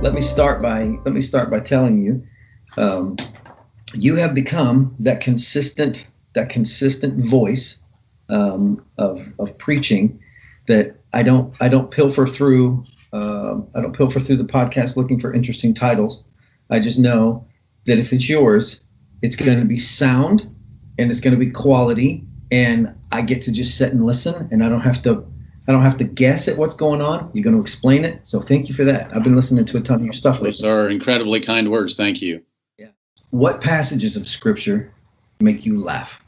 let me start by telling you, um, you have become that consistent voice of preaching that I don't pilfer through. I don't pilfer through the podcast looking for interesting titles. I just know that if it's yours, it's going to be sound and it's going to be quality, and I get to just sit and listen, and I don't have to guess at what's going on. You're going to explain it. So thank you for that. I've been listening to a ton of your stuff lately. Those are incredibly kind words. Thank you. Yeah. What passages of scripture make you laugh?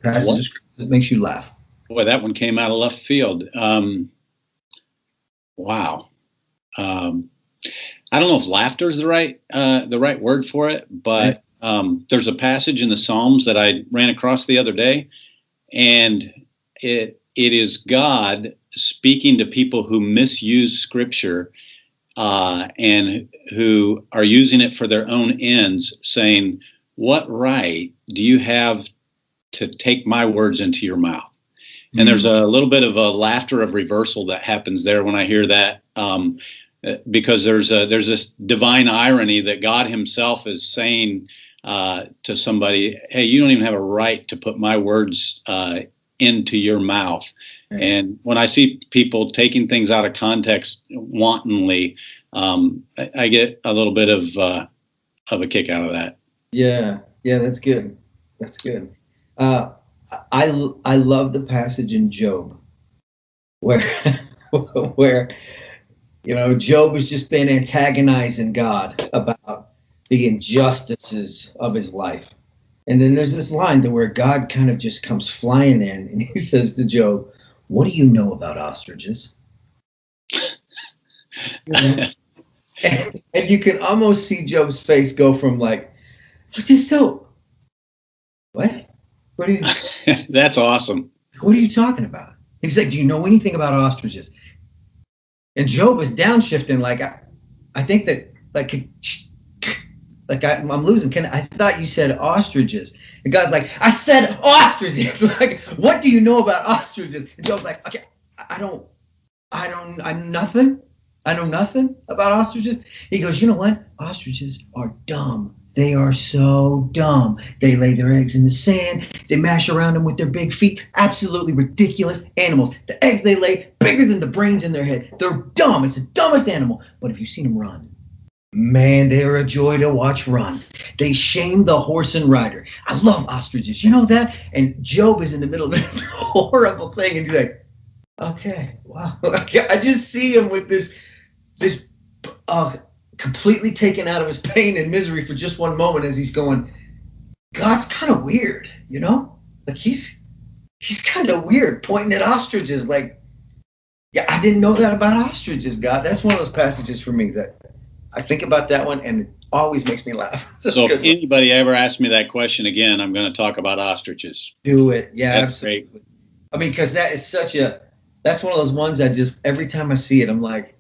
Passages of scripture that makes you laugh. Boy, that one came out of left field. Wow. I don't know if laughter is the right word for it, but there's a passage in the Psalms that I ran across the other day, and it is God speaking to people who misuse Scripture and who are using it for their own ends, saying, "What right do you have to take my words into your mouth?" And there's a little bit of a laughter of reversal that happens there when I hear that, because there's this divine irony that God himself is saying to somebody, "Hey, you don't even have a right to put my words into your mouth." Right. And when I see people taking things out of context wantonly, I get a little bit of a kick out of that. Yeah, that's good. That's good. I love the passage in Job where where Job has just been antagonizing God about the injustices of his life. And then there's this line to where God kind of just comes flying in and he says to Job, "What do you know about ostriches?" And you can almost see Job's face go from like, just so, what? What are you? That's awesome. What are you talking about? He's like, "Do you know anything about ostriches?" And Job is downshifting like, I think that I'm losing. I thought you said ostriches. And God's like, "I said ostriches." Like, what do you know about ostriches? And Job's like, "Okay, I know nothing. I know nothing about ostriches." He goes, "You know what? Ostriches are dumb. They are so dumb. They lay their eggs in the sand. They mash around them with their big feet. Absolutely ridiculous animals. The eggs they lay, bigger than the brains in their head. They're dumb. It's the dumbest animal. But if you've seen them run, man, they're a joy to watch run. They shame the horse and rider. I love ostriches. You know that?" And Job is in the middle of this horrible thing, and he's like, "Okay, wow." I just see him with this completely taken out of his pain and misery for just one moment as he's going, "God's kind of weird, like he's kind of weird pointing at ostriches. Like, yeah, I didn't know that about ostriches, God." That's one of those passages for me that I think about that one and it always makes me laugh. So if anybody ever asks me that question again, I'm going to talk about ostriches. Do it. Yeah, that's absolutely. Great. I mean, because that's one of those ones every time I see it, I'm like,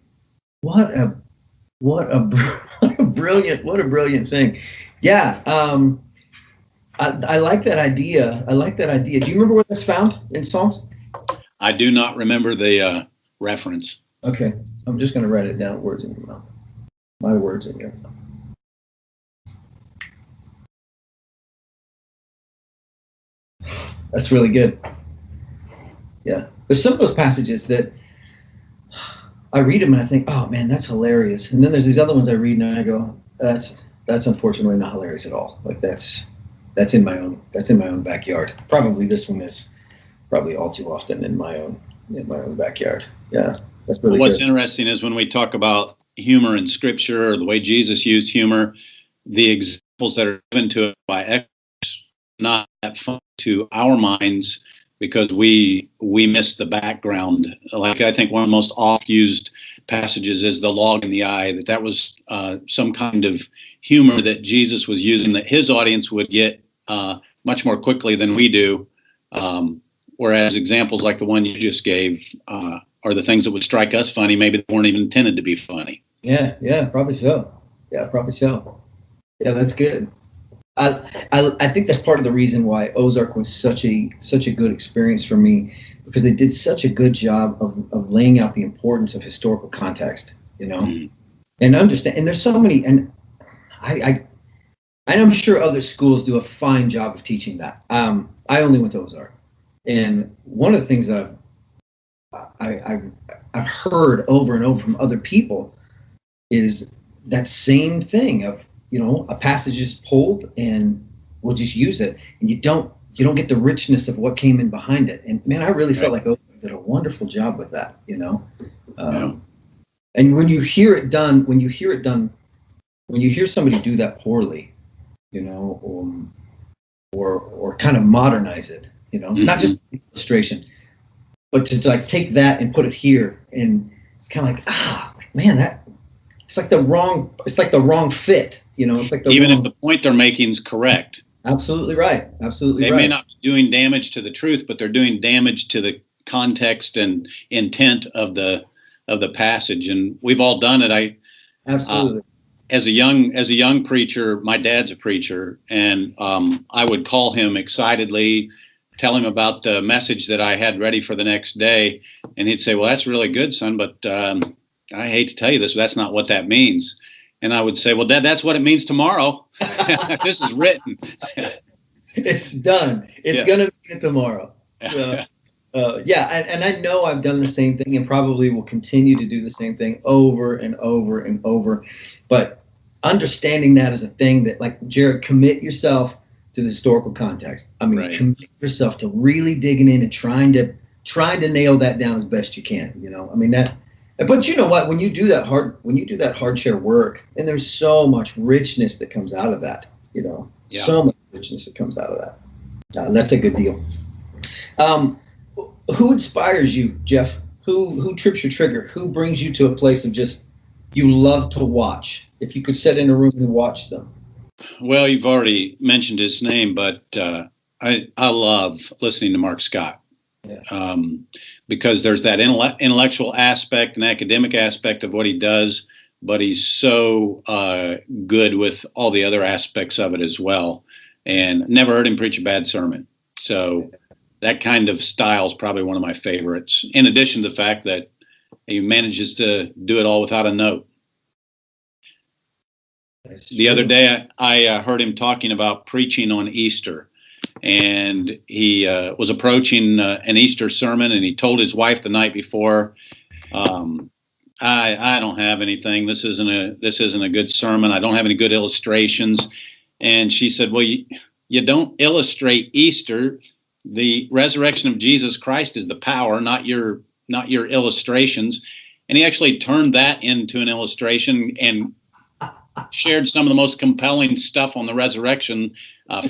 what a brilliant thing. Yeah. I like that idea. Do you remember where that's found in Psalms? I do not remember the reference. Okay. I'm just going to write it down. Words in your mouth. My words in your mouth. That's really good. Yeah. There's some of those passages that I read them and I think, "Oh man, that's hilarious." And then there's these other ones I read and I go, that's unfortunately not hilarious at all. Like that's in my own backyard. Probably this one is probably all too often in my own backyard. Yeah. That's really What's good. Interesting is when we talk about humor in Scripture or the way Jesus used humor, the examples that are given to it by experts not that fun to our minds because we miss the background. Like I think one of the most oft used passages is the log in the eye, that was some kind of humor that Jesus was using that his audience would get much more quickly than we do. Whereas examples like the one you just gave are the things that would strike us funny. Maybe they weren't even intended to be funny. Yeah, probably so. Yeah, that's good. I think that's part of the reason why Ozark was such a good experience for me, because they did such a good job of laying out the importance of historical context. and understand. And there's so many, and I'm sure other schools do a fine job of teaching that. I only went to Ozark, and one of the things that I've heard over and over from other people is that same thing of, a passage is pulled and we'll just use it, and you don't get the richness of what came in behind it. And man, I really felt like Ozark did a wonderful job with that. And when you hear it done, when you hear somebody do that poorly, or kind of modernize it, not just illustration, but to like take that and put it here, and it's kind of like, man, that it's like the wrong fit, it's like even if the point they're making is correct. Absolutely right. Absolutely they right. May not be doing damage to the truth, but they're doing damage to the context and intent of the passage. And we've all done it. Absolutely. As a young preacher, my dad's a preacher, and I would call him excitedly, tell him about the message that I had ready for the next day, and he'd say, "Well, that's really good, son, but I hate to tell you this, but that's not what that means." And I would say, "Well, Dad, that's what it means tomorrow. This is written. It's done. It's going to be tomorrow." So, and I know I've done the same thing and probably will continue to do the same thing over and over and over. But understanding that is a thing that, like, Jared, commit yourself to the historical context. I mean, commit yourself to really digging in and trying to nail that down as best you can. I mean that. But you know what? When you do that hard share work, and there's so much richness that comes out of that. So much richness that comes out of that. That's a good deal. Who inspires you, Jeff? Who trips your trigger? Who brings you to a place of just you love to watch? If you could sit in a room and watch them. Well, you've already mentioned his name, but I love listening to Mark Scott. Yeah. Because there's that intellectual aspect and academic aspect of what he does, but he's so good with all the other aspects of it as well. And never heard him preach a bad sermon. So that kind of style is probably one of my favorites, in addition to the fact that he manages to do it all without a note. The other day, I heard him talking about preaching on Easter, and he was approaching an Easter sermon, and he told his wife the night before, I don't have anything. This isn't a good sermon. I don't have any good illustrations. And she said, "Well, you don't illustrate Easter. The resurrection of Jesus Christ is the power, not your illustrations." And he actually turned that into an illustration and shared some of the most compelling stuff on the resurrection,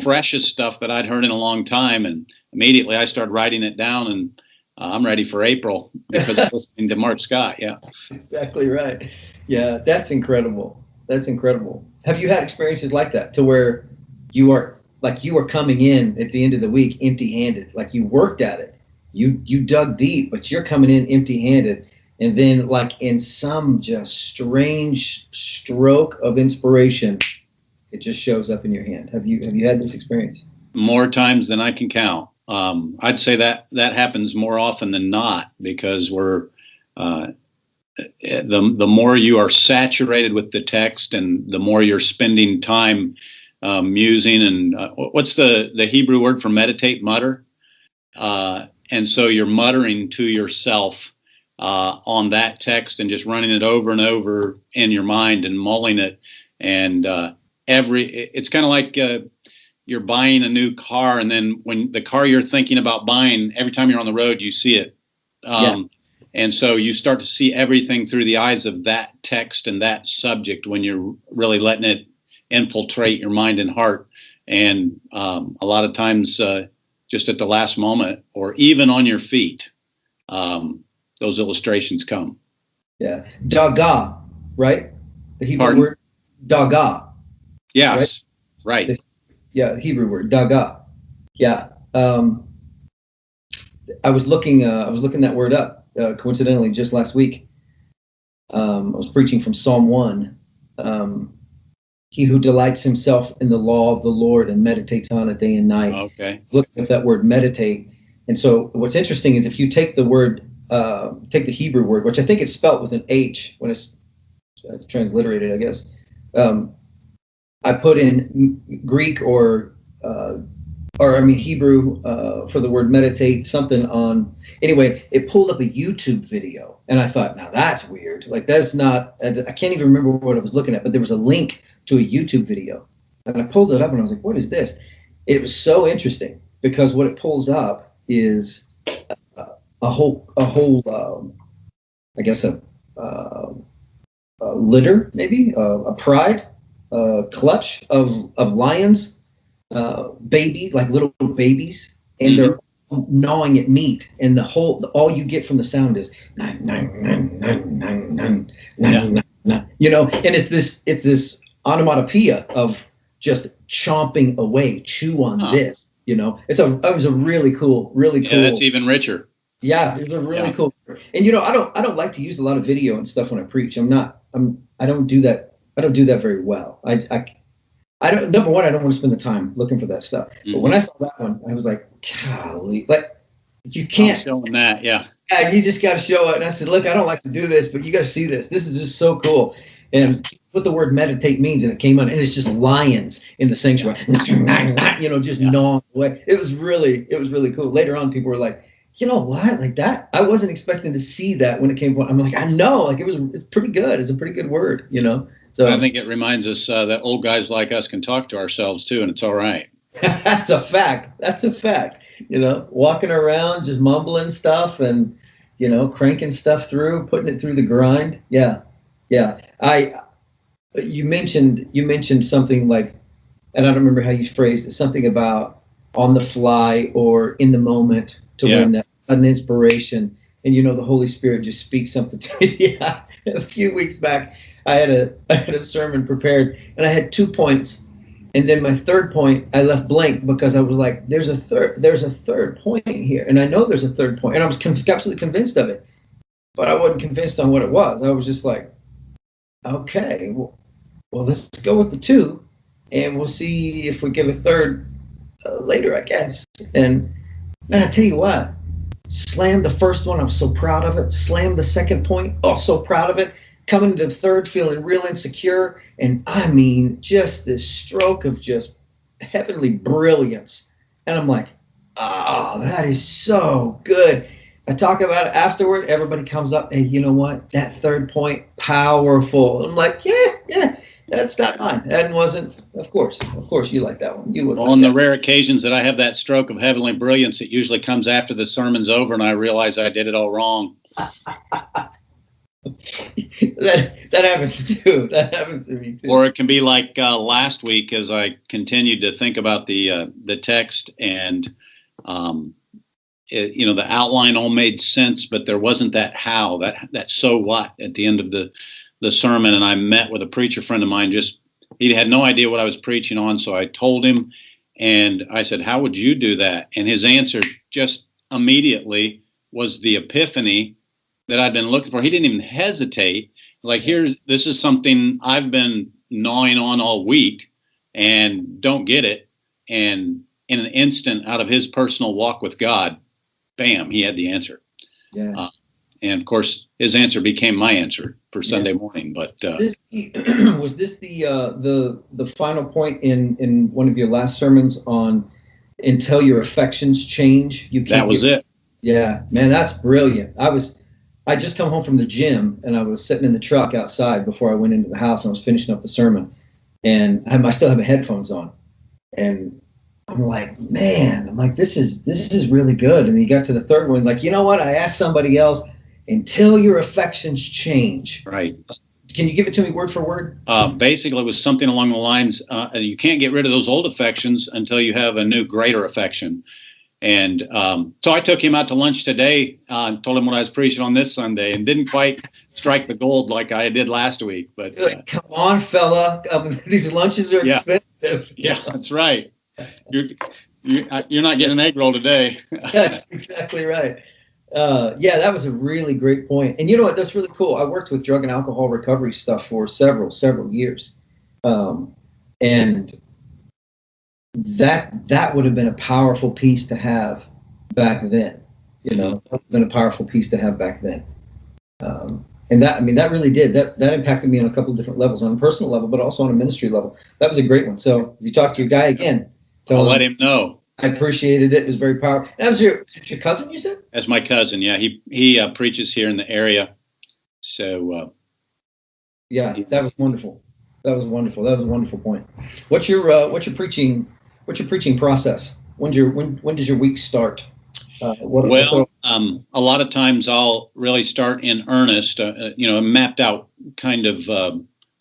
freshest stuff that I'd heard in a long time. And immediately I started writing it down, and I'm ready for April because of listening to Mark Scott. Yeah, exactly right. Yeah, that's incredible. That's incredible. Have you had experiences like that to where you are coming in at the end of the week empty-handed, like you worked at it, you dug deep, but you're coming in empty-handed, and then like in some just strange stroke of inspiration, it just shows up in your hand? Have you had this experience? More times than I can count. I'd say that happens more often than not, because we're the more you are saturated with the text, and the more you're spending time musing, and what's the Hebrew word for meditate? Mutter. And so you're muttering to yourself on that text and just running it over and over in your mind and mulling it. And it's kind of like you're buying a new car, and then when the car you're thinking about buying, every time you're on the road, you see it. And so you start to see everything through the eyes of that text and that subject when you're really letting it infiltrate your mind and heart. And a lot of times just at the last moment, or even on your feet, those illustrations come. Yeah. Daga, right? The Hebrew Pardon? word daga. Yes. Right. Yeah, Hebrew word daga. Yeah. I was looking that word up coincidentally just last week. I was preaching from Psalm 1. He who delights himself in the law of the Lord and meditates on it day and night. Okay. Looking at that word meditate. And so what's interesting is if you take the word, take the Hebrew word, which I think it's spelt with an H when it's transliterated, I guess. I put in Greek or I mean Hebrew for the word meditate, something on. Anyway, it pulled up a YouTube video, and I thought, now that's weird. Like that's not. I can't even remember what I was looking at, but there was a link to a YouTube video, and I pulled it up, and I was like, what is this? It was so interesting because what it pulls up is a whole I guess a litter, maybe a pride, clutch of lions, like little babies, and they're gnawing at meat, and all you get from the sound is nang, nang, nang, nang, nang, nang, nang, nang, nang, and it's this onomatopoeia of just chomping away, chew on this, it was a really cool. Yeah, that's even richer. Yeah, it was a really cool. And I don't like to use a lot of video and stuff when I preach. I don't do that. I don't do that very well. I don't. Number one, I don't want to spend the time looking for that stuff. But when I saw that one, I was like, golly, like you can't. Showing that, yeah. Yeah, you just got to show it. And I said, look, I don't like to do this, but you got to see this. This is just so cool. And what the word meditate means, and it came on, and it's just lions in the sanctuary, just gnawing away. It was really cool. Later on, people were like, you know what, like that, I wasn't expecting to see that when it came. I'm like, I know, like it's pretty good. It's a pretty good word, So I think it reminds us that old guys like us can talk to ourselves too, and it's all right. That's a fact. Walking around just mumbling stuff and cranking stuff through, putting it through the grind. Yeah. You mentioned something like, and I don't remember how you phrased it, something about on the fly or in the moment to win that an inspiration, and the Holy Spirit just speaks something to you. Yeah. A few weeks back, I had a sermon prepared, and I had 2 points, and then my third point I left blank because I was like, "There's a third point here," and I know there's a third point, and I was absolutely convinced of it, but I wasn't convinced on what it was. I was just like, "Okay, well, let's go with the 2, and we'll see if we give a third later, I guess." And man, I tell you what, slammed the first one, I was so proud of it. Slammed the second point, oh, so proud of it. Coming to the third, feeling real insecure. And I mean, just this stroke of just heavenly brilliance. And I'm like, oh, that is so good. I talk about it afterward. Everybody comes up, hey, you know what? That third point, powerful. I'm like, yeah, that's not mine. That wasn't, of course, you like that one. You would. On the rare occasions that I have that stroke of heavenly brilliance, it usually comes after the sermon's over and I realize I did it all wrong. that happens too. That happens to me too. Or it can be like last week as I continued to think about the text and the outline all made sense, but there wasn't that how, that so what at the end of the sermon. And I met with a preacher friend of mine, he had no idea what I was preaching on. So I told him and I said, how would you do that? And his answer just immediately was the epiphany that I've been looking for. He didn't even hesitate. Like, this is something I've been gnawing on all week and don't get it. And in an instant out of his personal walk with God, bam, he had the answer. Yeah. And of course, his answer became my answer for Sunday morning. But was this the final point in one of your last sermons on until your affections change? That was it. Yeah, man, that's brilliant. I just come home from the gym and I was sitting in the truck outside before I went into the house and I was finishing up the sermon, and I still have my headphones on, and I'm like, this is really good. And he got to the third one, like, you know what? I asked somebody else, until your affections change. Right. Can you give it to me word for word? Basically, it was something along the lines, you can't get rid of those old affections until you have a new, greater affection. And so I took him out to lunch today, told him what I was preaching on this Sunday, and didn't quite strike the gold like I did last week. But come on, fella, these lunches are expensive. Yeah, that's right. You're not getting an egg roll today. That's exactly right. That was a really great point. And you know what? That's really cool. I worked with drug and alcohol recovery stuff for several years. And that would have been a powerful piece to have back then. That would have been a powerful piece to have back then. And that, I mean, that really did, that impacted me on a couple of different levels, on a personal level, but also on a ministry level. That was a great one. So if you talk to your guy again, I'll let him know. I appreciated it. It was very powerful. That was your cousin, you said? That's my cousin. Yeah, he preaches here in the area. So yeah, that was wonderful. That was wonderful. That was a wonderful point. What's your preaching process? When does your week start? A lot of times I'll really start in earnest. Mapped out kind of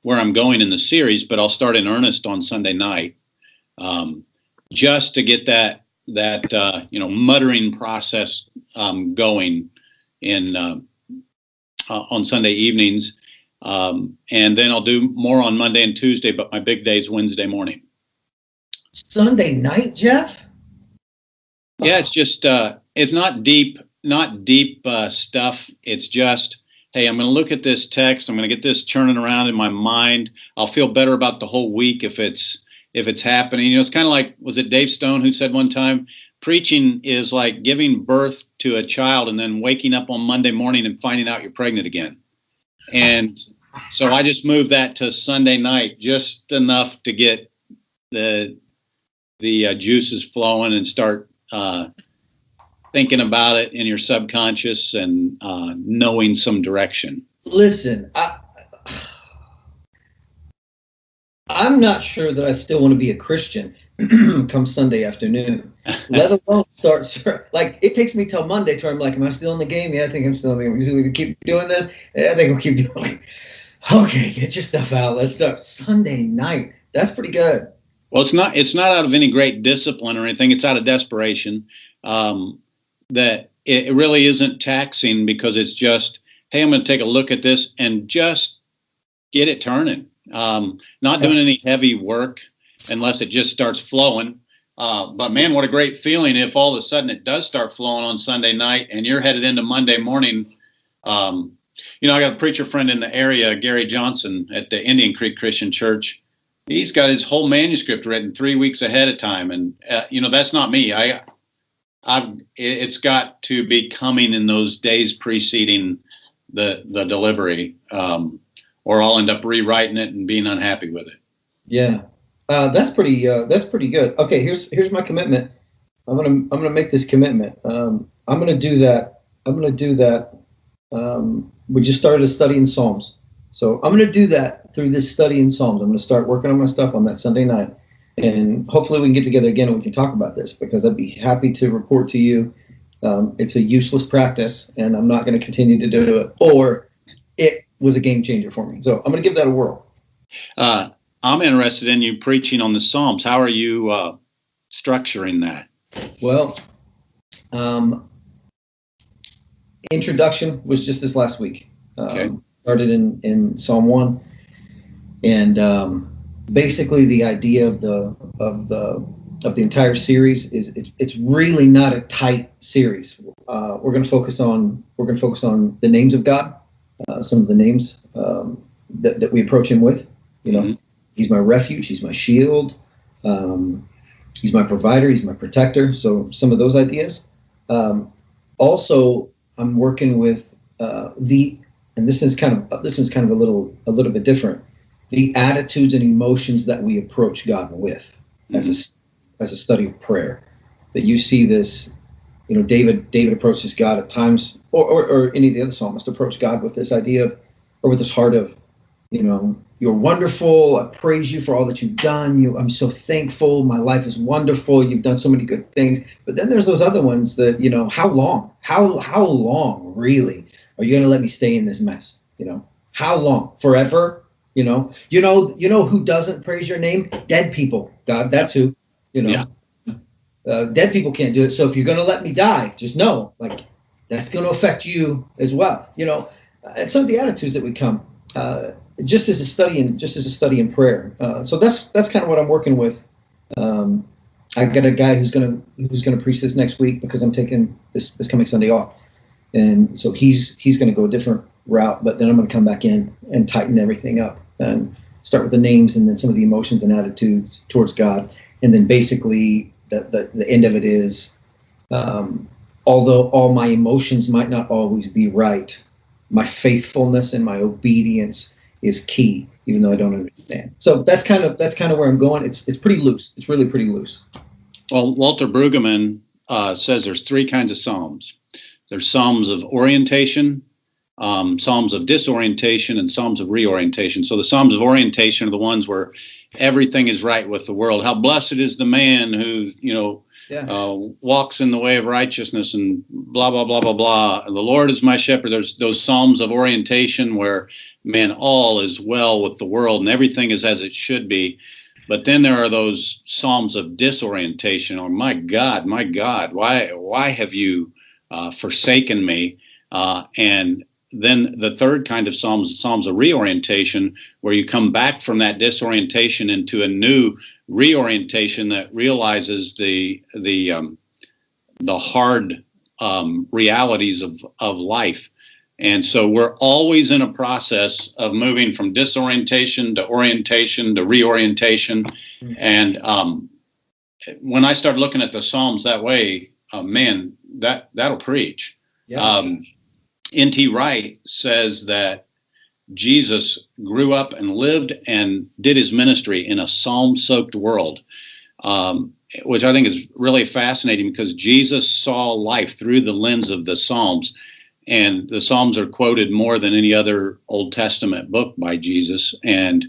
where I'm going in the series, but I'll start in earnest on Sunday night, just to get that muttering process going in on Sunday evenings, and then I'll do more on Monday and Tuesday. But my big day is Wednesday morning. Sunday night, Jeff? Yeah, it's just it's not deep stuff. It's just, hey, I'm going to look at this text. I'm going to get this churning around in my mind. I'll feel better about the whole week if it's happening. It's kind of like, was it Dave Stone who said one time, preaching is like giving birth to a child and then waking up on Monday morning and finding out you're pregnant again. And so I just moved that to Sunday night, just enough to get the juices flowing and start thinking about it in your subconscious and knowing some direction. Listen, I'm not sure that I still want to be a Christian come Sunday afternoon, let alone start. Like, it takes me till Monday to where I'm like, am I still in the game? Yeah, I think I'm still in the game. We can keep doing this. Yeah, I think we'll keep doing it. Okay, get your stuff out. Let's start Sunday night. That's pretty good. Well, it's not out of any great discipline or anything. It's out of desperation. That it really isn't taxing, because it's just, hey, I'm going to take a look at this and just get it turning. Not doing any heavy work unless it just starts flowing. But man, what a great feeling if all of a sudden it does start flowing on Sunday night and you're headed into Monday morning. I got a preacher friend in the area, Gary Johnson at the Indian Creek Christian Church. He's got his whole manuscript written 3 weeks ahead of time. And, that's not me. It's got to be coming in those days preceding the delivery, or I'll end up rewriting it and being unhappy with it. Yeah, that's pretty good. Okay, here's my commitment. I'm gonna make this commitment. I'm gonna do that. We just started a study in Psalms, so I'm gonna do that through this study in Psalms. I'm gonna start working on my stuff on that Sunday night. And hopefully we can get together again and we can talk about this, because I'd be happy to report to you it's a useless practice and I'm not going to continue to do it, or it was a game changer for me. So I'm going to give that a whirl. I'm interested in you preaching on the Psalms. How are you structuring that? Well, introduction was just this last week. Okay. Started in Psalm 1, and basically the idea of the entire series is it's really not a tight series. We're going to focus on the names of God, some of the names that we approach Him with. Mm-hmm. He's my refuge, He's my shield, He's my provider, He's my protector. So some of those ideas. Also, I'm working with and this one's kind of a little bit different. The attitudes and emotions that we approach God with, as a study of prayer. That you see this, David approaches God at times, or any of the other psalmists approach God with this idea of, or with this heart of, you're wonderful. I praise you for all that you've done. I'm so thankful. My life is wonderful. You've done so many good things. But then there's those other ones that, how long? How long really are you going to let me stay in this mess? How long? Forever? You know who doesn't praise your name? Dead people. God, that's who. Yeah. Dead people can't do it. So if you're going to let me die, just know, that's going to affect you as well. And some of the attitudes that would come, just as a study in prayer. So that's kind of what I'm working with. I got a guy who's going to preach this next week, because I'm taking this coming Sunday off, and so he's going to go a different route. But then I'm going to come back in and tighten everything up and start with the names, and then some of the emotions and attitudes towards God, and then basically the end of it is, although all my emotions might not always be right, my faithfulness and my obedience is key, even though I don't understand. So that's kind of where I'm going. It's pretty loose. It's really pretty loose. Well, Walter Brueggemann says there's three kinds of psalms. There's psalms of orientation, psalms of disorientation, and psalms of reorientation. So the psalms of orientation are the ones where everything is right with the world. How blessed is the man who, walks in the way of righteousness, and blah, blah, blah, blah, blah. The Lord is my shepherd. There's those psalms of orientation where, man, all is well with the world and everything is as it should be. But then there are those psalms of disorientation. Oh, my God, why have you forsaken me? And then the third kind of psalms of reorientation, where you come back from that disorientation into a new reorientation that realizes the hard realities of life. And so we're always in a process of moving from disorientation to orientation to reorientation. Mm-hmm. And when I start looking at the Psalms that way, man, that'll preach. Yeah. N.T. Wright says that Jesus grew up and lived and did his ministry in a psalm-soaked world, which I think is really fascinating, because Jesus saw life through the lens of the Psalms. And the Psalms are quoted more than any other Old Testament book by Jesus. And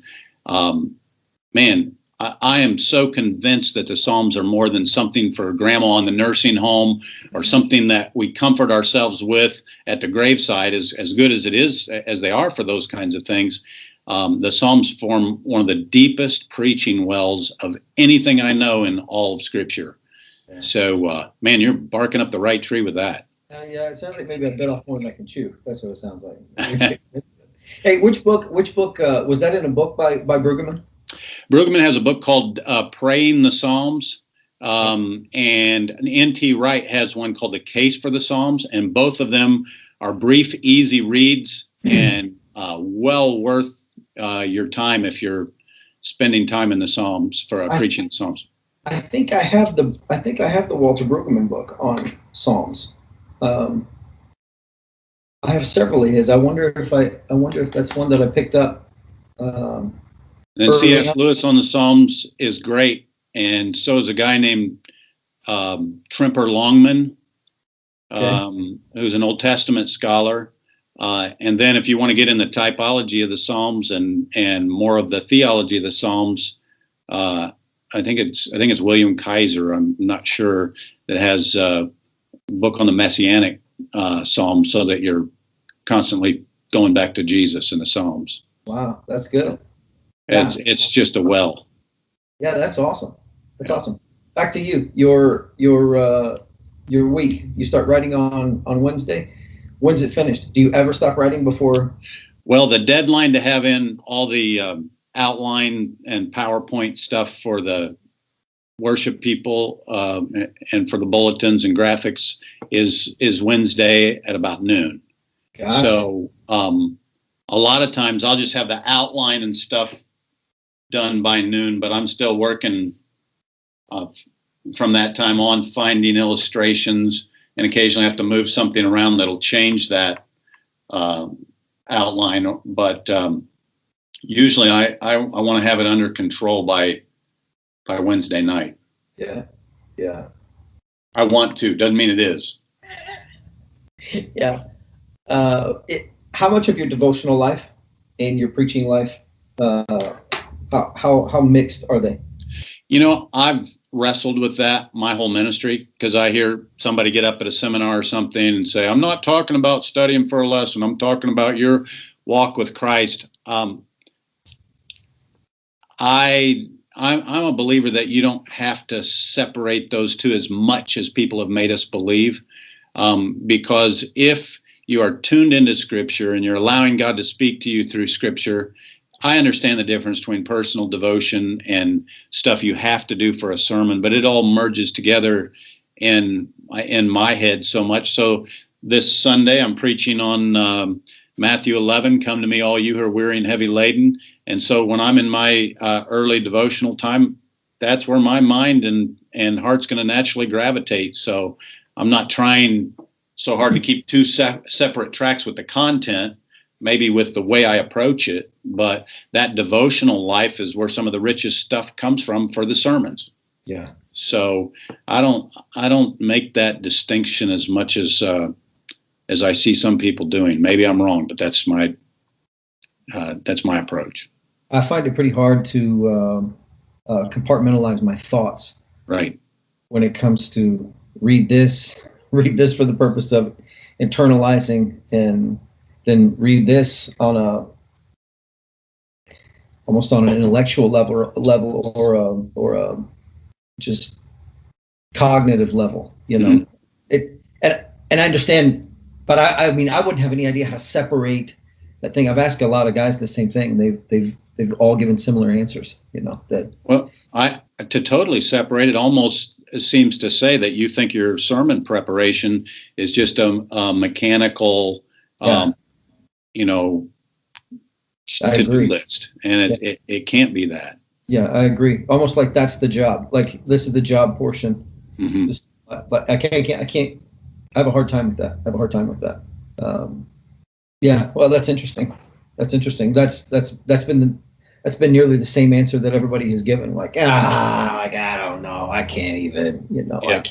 man, I am so convinced that the Psalms are more than something for grandma in the nursing home, or something that we comfort ourselves with at the graveside, as good as it is, as they are for those kinds of things. The Psalms form one of the deepest preaching wells of anything I know in all of Scripture. Yeah. So, man, you're barking up the right tree with that. Yeah, it sounds like maybe a bit off more than I can chew. That's what it sounds like. Hey, which book was that in a book by Brueggemann? Brueggemann has a book called Praying the Psalms, and N.T. Wright has one called The Case for the Psalms, and both of them are brief, easy reads, and well worth your time if you're spending time in the Psalms for preaching the Psalms. I think I have the Walter Brueggemann book on Psalms. I have several of his. I wonder if that's one that I picked up. And C.S. Lewis on the Psalms is great, and so is a guy named Tremper Longman, who's an Old Testament scholar. And then, if you want to get in the typology of the Psalms and more of the theology of the Psalms, I think it's William Kaiser. I'm not sure, that has a book on the Messianic Psalms, so that you're constantly going back to Jesus in the Psalms. Wow, that's good. It's just a well. Yeah, that's awesome. That's awesome. Back to you. Your week. You start writing on Wednesday. When's it finished? Do you ever stop writing before? Well, the deadline to have in all the outline and PowerPoint stuff for the worship people and for the bulletins and graphics is Wednesday at about noon. Gotcha. So a lot of times I'll just have the outline and stuff done by noon, but I'm still working from that time on, finding illustrations, and occasionally have to move something around that'll change that outline. But usually I want to have it under control by Wednesday night. Yeah. I want to. Doesn't mean it is. Yeah. How much of your devotional life and your preaching life, how mixed are they? I've wrestled with that my whole ministry, because I hear somebody get up at a seminar or something and say, I'm not talking about studying for a lesson. I'm talking about your walk with Christ. I'm a believer that you don't have to separate those two as much as people have made us believe, because if you are tuned into Scripture and you're allowing God to speak to you through Scripture, I understand the difference between personal devotion and stuff you have to do for a sermon, but it all merges together in my head so much. So this Sunday, I'm preaching on Matthew 11, come to me, all you who are weary and heavy laden. And so when I'm in my early devotional time, that's where my mind and heart's going to naturally gravitate. So I'm not trying so hard to keep two separate tracks with the content, maybe with the way I approach it. But that devotional life is where some of the richest stuff comes from for the sermons. Yeah. So I don't make that distinction as much as I see some people doing. Maybe I'm wrong, but that's my approach. I find it pretty hard to compartmentalize my thoughts. Right. When it comes to read this for the purpose of internalizing, and then read this on almost on an intellectual level or a just cognitive level, you know. Mm-hmm. And I understand, but I mean I wouldn't have any idea how to separate that thing. I've asked a lot of guys the same thing. They've all given similar answers, you know. That well, to totally separate it almost seems to say that you think your sermon preparation is just a mechanical, you know, to-do list, and it can't be that. Yeah, I agree. Almost like that's the job. Like this is the job portion. Mm-hmm. But I can't. I have a hard time with that. Yeah. Well, that's interesting. That's been nearly the same answer that everybody has given. Like I don't know. I can't even. You know. Yeah.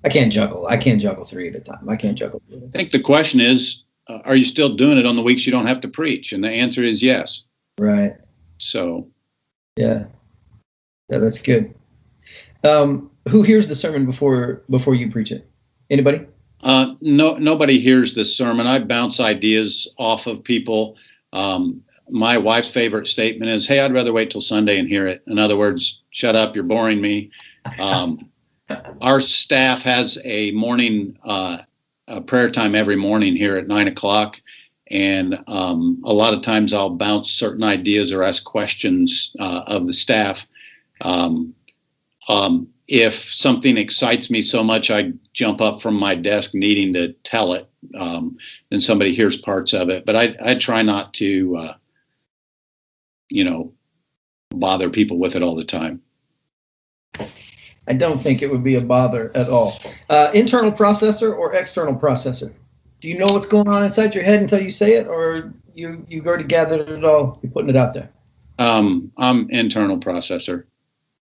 I can't juggle. I can't juggle three at a time. I think the question is, are you still doing it on the weeks you don't have to preach? And the answer is yes. Right. So. Yeah, that's good. Who hears the sermon before you preach it? Anybody? Nobody hears the sermon. I bounce ideas off of people. My wife's favorite statement is, "Hey, I'd rather wait till Sunday and hear it." In other words, shut up, you're boring me. Our staff has a morning a prayer time every morning here at 9:00. And a lot of times I'll bounce certain ideas or ask questions of the staff. If something excites me so much I jump up from my desk needing to tell it, then somebody hears parts of it. But I try not to, bother people with it all the time. I don't think it would be a bother at all. Internal processor or external processor? Do you know what's going on inside your head until you say it, or you've already gathered it all? You're putting it out there. I'm internal processor.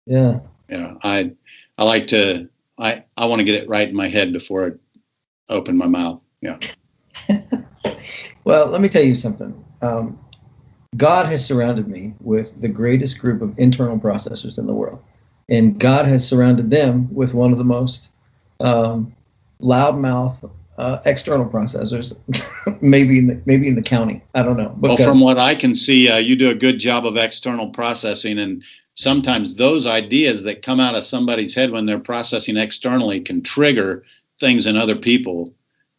Yeah. Yeah. I like to. I want to get it right in my head before I open my mouth. Yeah. Well, let me tell you something. God has surrounded me with the greatest group of internal processors in the world, and God has surrounded them with one of the most loudmouth. External processors, maybe in the county. I don't know. Well, from what I can see, you do a good job of external processing, and sometimes those ideas that come out of somebody's head when they're processing externally can trigger things in other people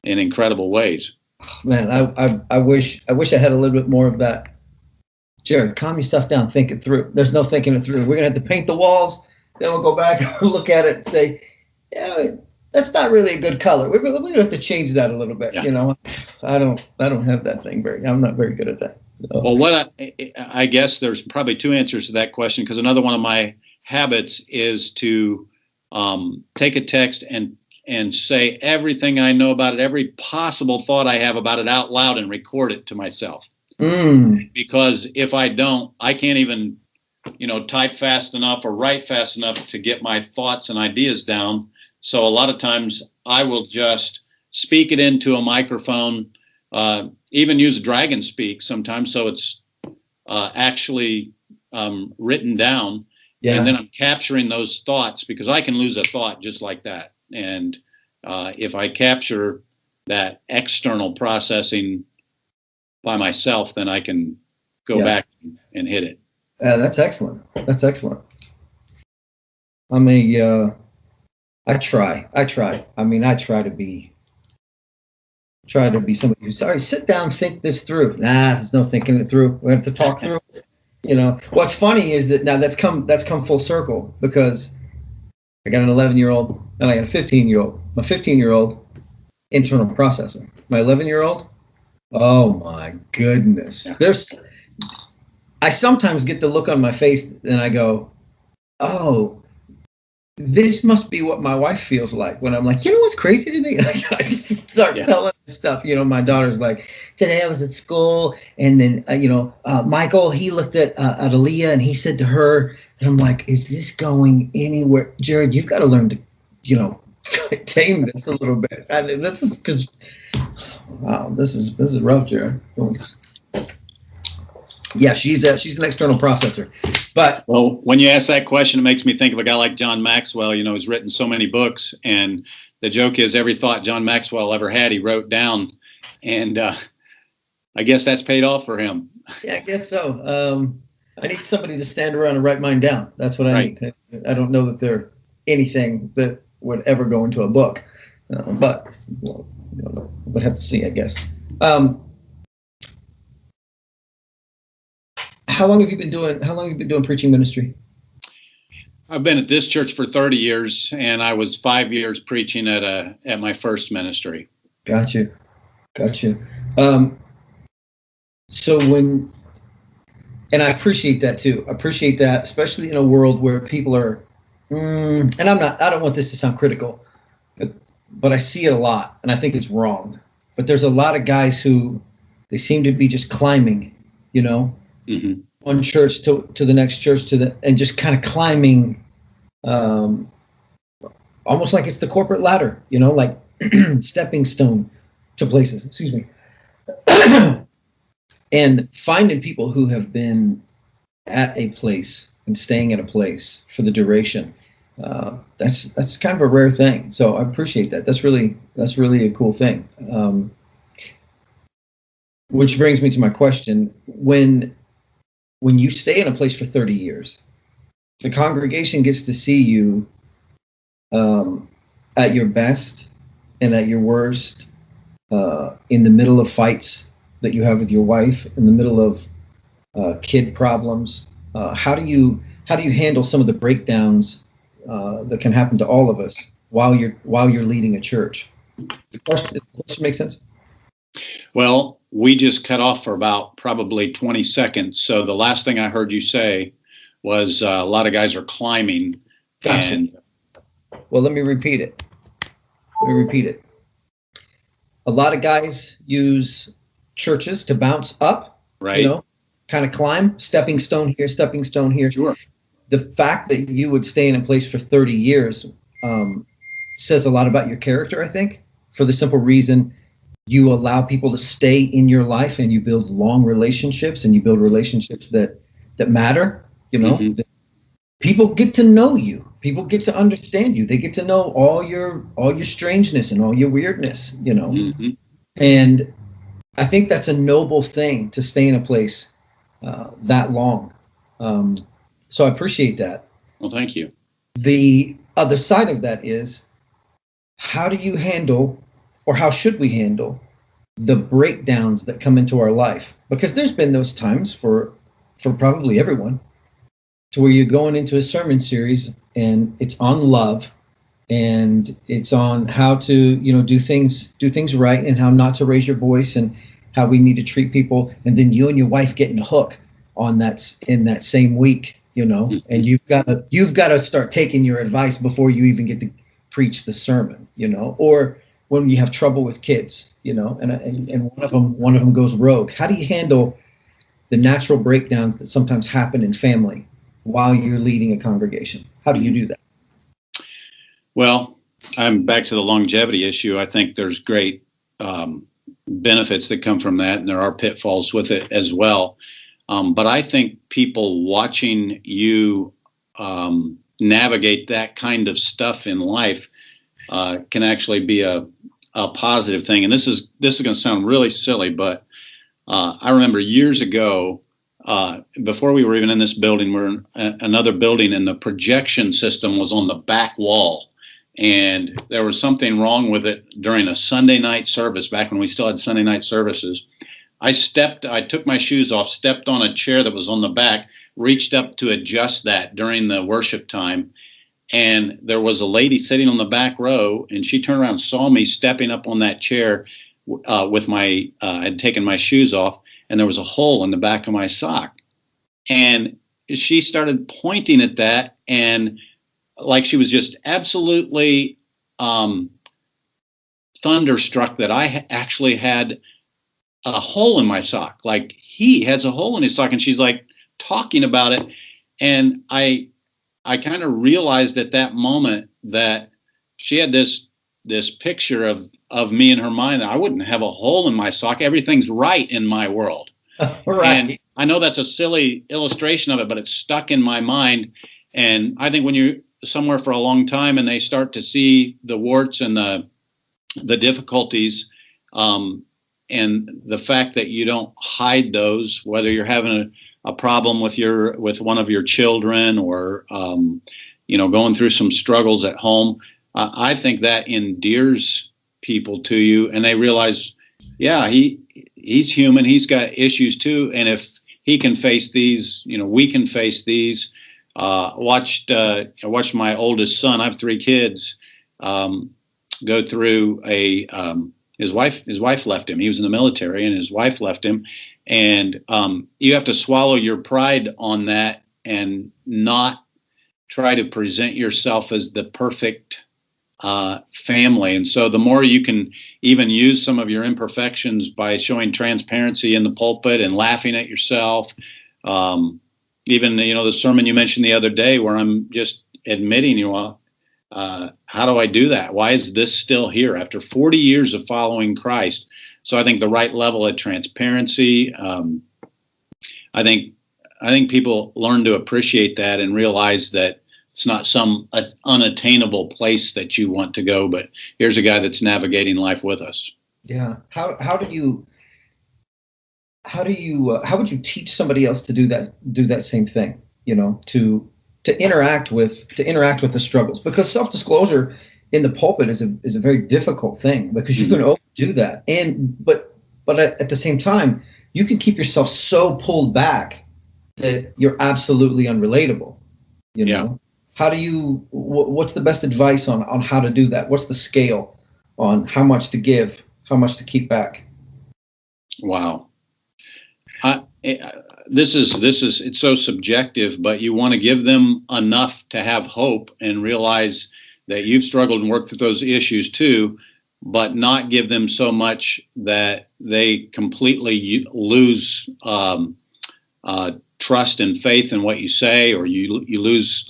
in incredible ways. Man, I wish I had a little bit more of that. Jared, calm yourself down. Think it through. There's no thinking it through. We're gonna have to paint the walls. Then we'll go back and look at it and say, yeah. That's not really a good color. We're going to have to change that a little bit. Yeah. You know, I don't have that thing I'm not very good at that. So. Well, I guess there's probably two answers to that question, because another one of my habits is to take a text and say everything I know about it, every possible thought I have about it out loud and record it to myself. Because if I don't, I can't even, type fast enough or write fast enough to get my thoughts and ideas down. So a lot of times I will just speak it into a microphone, even use Dragon Speak sometimes, so it's actually written down. Yeah. And then I'm capturing those thoughts, because I can lose a thought just like that. And if I capture that external processing by myself, then I can go back and hit it. That's excellent. I try. I mean, I try to be somebody who's sorry. Sit down, think this through. Nah, there's no thinking it through. We have to talk through it. What's funny is that now that's come full circle, because I got an 11-year-old and I got a 15-year-old. My 15-year-old, internal processor. My 11-year-old, oh my goodness. I sometimes get the look on my face and I go, oh. this must be what my wife feels like when I'm like, you know what's crazy to me? Like, I just start telling her stuff. My daughter's like, today I was at school, and then Michael, he looked at Aaliyah, and he said to her, and I'm like, is this going anywhere? Jared, you've got to learn to, tame this a little bit. And this is because, wow, this is rough, Jared. Yeah, she's an external processor. But well, when you ask that question, it makes me think of a guy like John Maxwell. He's written so many books, and the joke is every thought John Maxwell ever had, he wrote down, and I guess that's paid off for him. Yeah, I guess so. I need somebody to stand around and write mine down. That's what I need. I don't know that they're anything that would ever go into a book, but we'll have to see, I guess. How long have you been doing preaching ministry? I've been at this church for 30 years, and I was 5 years preaching at my first ministry. Got you. So and I appreciate that too. I appreciate that, especially in a world where people are, and I don't want this to sound critical, but I see it a lot, and I think it's wrong. But there's a lot of guys who, they seem to be just climbing, Mm-hmm. one church to the next church and just kind of climbing, almost like it's the corporate ladder, like stepping stone to places. Excuse me. And finding people who have been at a place and staying at a place for the duration, that's kind of a rare thing. So I appreciate that. That's really a cool thing. Which brings me to my question: when you stay in a place for 30 years, the congregation gets to see you at your best and at your worst, in the middle of fights that you have with your wife, in the middle of kid problems. How do you handle some of the breakdowns that can happen to all of us while you're leading a church? The question makes sense? Well, we just cut off for about probably 20 seconds. So the last thing I heard you say was a lot of guys are climbing. Gotcha. Well, let me repeat it. A lot of guys use churches to bounce up, right? Kind of climb, stepping stone here, stepping stone here. Sure. The fact that you would stay in a place for 30 years says a lot about your character, I think, for the simple reason you allow people to stay in your life, and you build long relationships, and you build relationships that matter. Mm-hmm. People get to know you. People get to understand you. They get to know all your strangeness and all your weirdness, Mm-hmm. And I think that's a noble thing, to stay in a place that long. So I appreciate that. Well, thank you. The other side of that is, how do you handle, or how should we handle, the breakdowns that come into our life? Because there's been those times for probably everyone, to where you're going into a sermon series and it's on love, and it's on how to do things right, and how not to raise your voice, and how we need to treat people, and then you and your wife get in a hook on that in that same week, and you've got to start taking your advice before you even get to preach the sermon, or when you have trouble with kids, and one of them goes rogue. How do you handle the natural breakdowns that sometimes happen in family while you're leading a congregation? How do you do that? Well, I'm back to the longevity issue. I think there's great benefits that come from that, and there are pitfalls with it as well. But I think people watching you navigate that kind of stuff in life can actually be a positive thing. And this is going to sound really silly, but I remember years ago, before we were even in this building, we were in another building, and the projection system was on the back wall. And there was something wrong with it during a Sunday night service, back when we still had Sunday night services. I took my shoes off, stepped on a chair that was on the back, reached up to adjust that during the worship time. And there was a lady sitting on the back row, and she turned around and saw me stepping up on that chair with I'd taken my shoes off, and there was a hole in the back of my sock. And she started pointing at that, and like she was just absolutely thunderstruck that I actually had a hole in my sock. Like, he has a hole in his sock, and she's like talking about it. And I kind of realized at that moment that she had this picture of me in her mind, that I wouldn't have a hole in my sock. Everything's right in my world. Right. And I know that's a silly illustration of it, but it's stuck in my mind. And I think when you're somewhere for a long time and they start to see the warts and the difficulties, and the fact that you don't hide those, whether you're having a problem with one of your children, or going through some struggles at home, I think that endears people to you, and they realize, yeah, he's human, he's got issues too, and if he can face these, we can face these. I watched my oldest son, I have 3 kids, go through his wife left him. He was in the military, and his wife left him. And you have to swallow your pride on that and not try to present yourself as the perfect family. And so the more you can even use some of your imperfections by showing transparency in the pulpit and laughing at yourself, even, the sermon you mentioned the other day where I'm just admitting, how do I do that? Why is this still here after 40 years of following Christ? So I think the right level of transparency, I think people learn to appreciate that and realize that it's not some unattainable place that you want to go, but here's a guy that's navigating life with us. Yeah. How would you teach somebody else to do that same thing, to interact with the struggles? Because self-disclosure in the pulpit is a very difficult thing, because you can overdo that, but at the same time you can keep yourself so pulled back that you're absolutely unrelatable. Yeah. How do you? What's the best advice on how to do that? What's the scale on how much to give, how much to keep back? Wow. This is it's so subjective, but you want to give them enough to have hope and realize that you've struggled and worked through those issues too, but not give them so much that they completely lose trust and faith in what you say, or you lose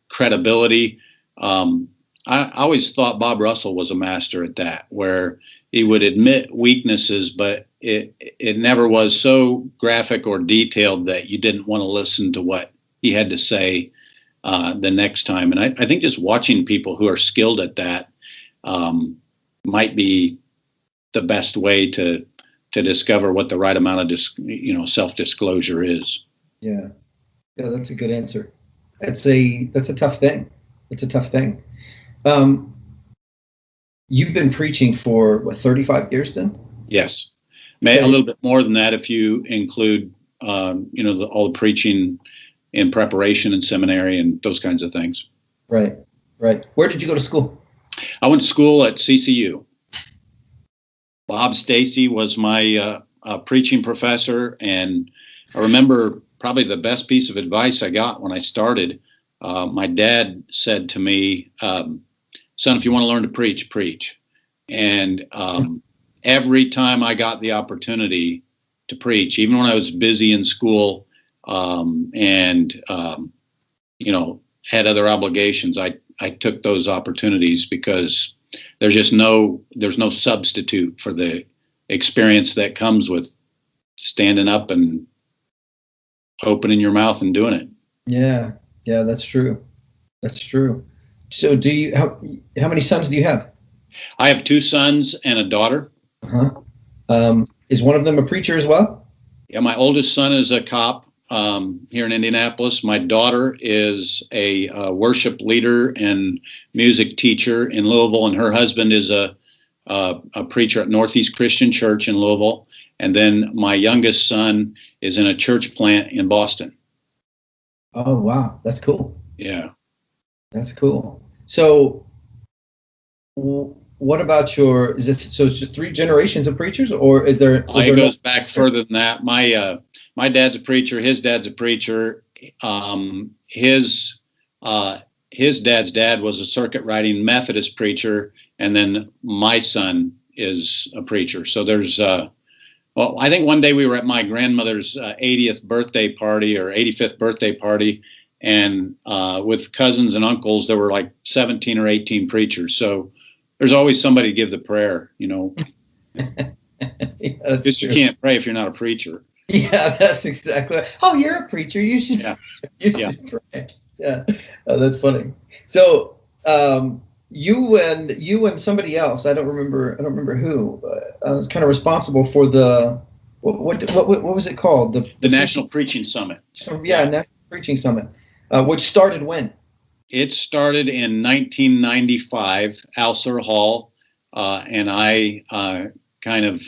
credibility. I always thought Bob Russell was a master at that, where he would admit weaknesses, but it never was so graphic or detailed that you didn't want to listen to what he had to say the next time. And I think just watching people who are skilled at that might be the best way to discover what the right amount of self-disclosure is. Yeah, that's a good answer. That's a tough thing. It's a tough thing. You've been preaching for 35 years then? Yes. A little bit more than that if you include, all the preaching in preparation and seminary and those kinds of things. Right. Where did you go to school? I went to school at CCU. Bob Stacy was my preaching professor, and I remember probably the best piece of advice I got when I started. My dad said to me, son, if you want to learn to preach, preach. And every time I got the opportunity to preach, even when I was busy in school and had other obligations, I took those opportunities, because there's no substitute for the experience that comes with standing up and opening your mouth and doing it. Yeah, that's true. So how many sons do you have? I have 2 sons and a daughter. Uh-huh. Is one of them a preacher as well? Yeah, my oldest son is a cop here in Indianapolis. My daughter is a worship leader and music teacher in Louisville, and her husband is a preacher at Northeast Christian Church in Louisville. And then my youngest son is in a church plant in Boston. Oh, wow. That's cool. Yeah. That's cool. So what about so it's just 3 generations of preachers, or is there? It goes back further than that. My dad's a preacher. His dad's a preacher. His his dad's dad was a circuit riding Methodist preacher, and then my son is a preacher. So there's, well, I think one day we were at my grandmother's 80th birthday party or 85th birthday party, and with cousins and uncles, there were like 17 or 18 preachers. So there's always somebody to give the prayer, you know. Because you can't pray if you're not a preacher. Yeah, that's exactly. Oh, you're a preacher. You should. Yeah. Should pray. Yeah, oh, that's funny. So, you and somebody else. I don't remember who. Was kind of responsible for the what was it called? The National Preaching Summit. Yeah, National Preaching Summit, which started when? It started in 1995. Alcer Hall and I kind of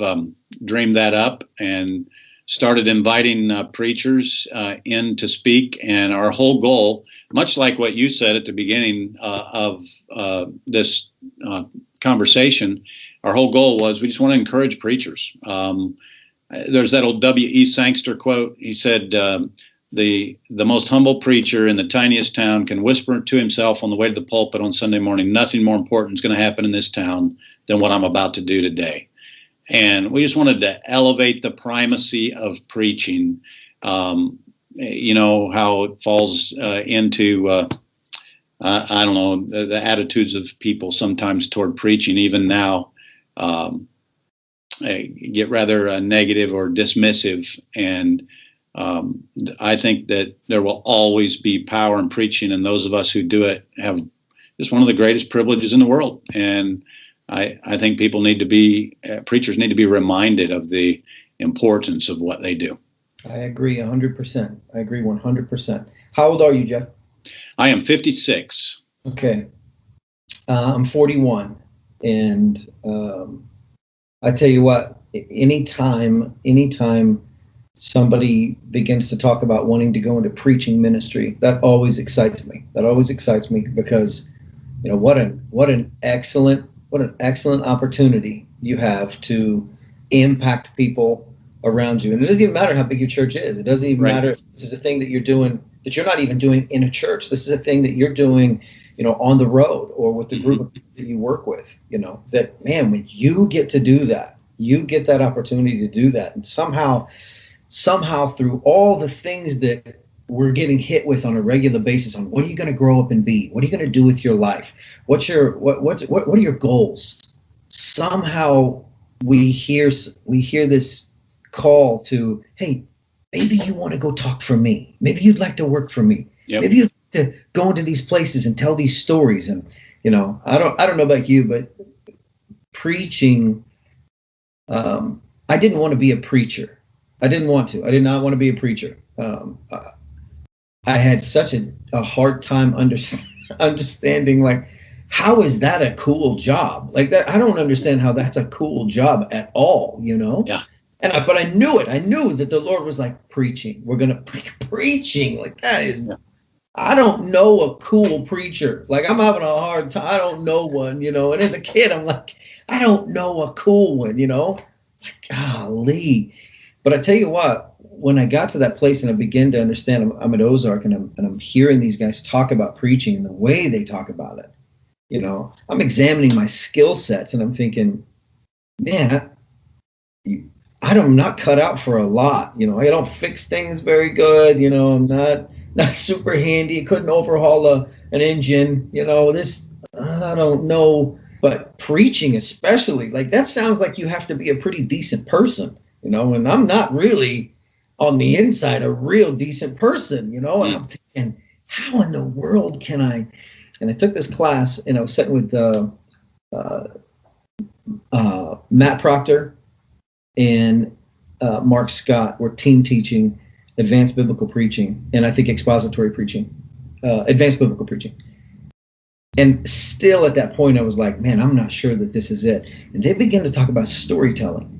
dreamed that up and started inviting preachers in to speak. And our whole goal, much like what you said at the beginning of this conversation, our whole goal was we just want to encourage preachers. There's that old W.E. Sangster quote. He said, the most humble preacher in the tiniest town can whisper to himself on the way to the pulpit on Sunday morning, nothing more important is going to happen in this town than what I'm about to do today. And we just wanted to elevate the primacy of preaching. You know, how it falls into, I don't know, the attitudes of people sometimes toward preaching, even now, get rather negative or dismissive. And I think that there will always be power in preaching, and those of us who do it have just one of the greatest privileges in the world. And I think people need to be, preachers need to be reminded of the importance of what they do. I agree 100%. I agree 100%. How old are you, Jeff? I am 56. Okay. I'm 41. And I tell you what, anytime somebody begins to talk about wanting to go into preaching ministry, that always excites me. That always excites me because, you know, what an excellent opportunity you have to impact people around you. And it doesn't even matter how big your church is. It doesn't even matter if this is a thing that you're doing that you're not even doing in a church. This is a thing that you're doing, you know, on the road or with the group of people that you work with, you know, that, man, when you get to do that, you get that opportunity to do that. And somehow through all the things that we're getting hit with on a regular basis on what are you going to grow up and be? What are you going to do with your life? What are your goals? Somehow we hear this call to, hey, maybe you want to go talk for me. Maybe you'd like to work for me. Yep. Maybe you'd like to go into these places and tell these stories. And, you know, I don't know about you, but preaching, I didn't want to be a preacher. I did not want to be a preacher. I had such a hard time understanding, like, how is that a cool job? Like that, I don't understand how that's a cool job at all, you know? Yeah. But I knew it. I knew that the Lord was like, preaching. We're going to preaching. Like that is, yeah. I don't know a cool preacher. Like I'm having a hard time. I don't know one, you know? And as a kid, I'm like, I don't know a cool one, you know? Like, golly. But I tell you what, when I got to that place and I began to understand, I'm at Ozark and I'm hearing these guys talk about preaching and the way they talk about it, you know, I'm examining my skill sets and I'm thinking, man, I'm not cut out for a lot. You know, I don't fix things very good. You know, I'm not super handy. Couldn't overhaul an engine. You know, I don't know. But preaching especially, like that sounds like you have to be a pretty decent person. You know, and I'm not really on the inside a real decent person, you know, and I'm thinking, how in the world can I? And I took this class and I was sitting with Matt Proctor and Mark Scott. We're team teaching advanced biblical preaching and I think expository preaching, advanced biblical preaching. And still at that point, I was like, man, I'm not sure that this is it. And they began to talk about storytelling.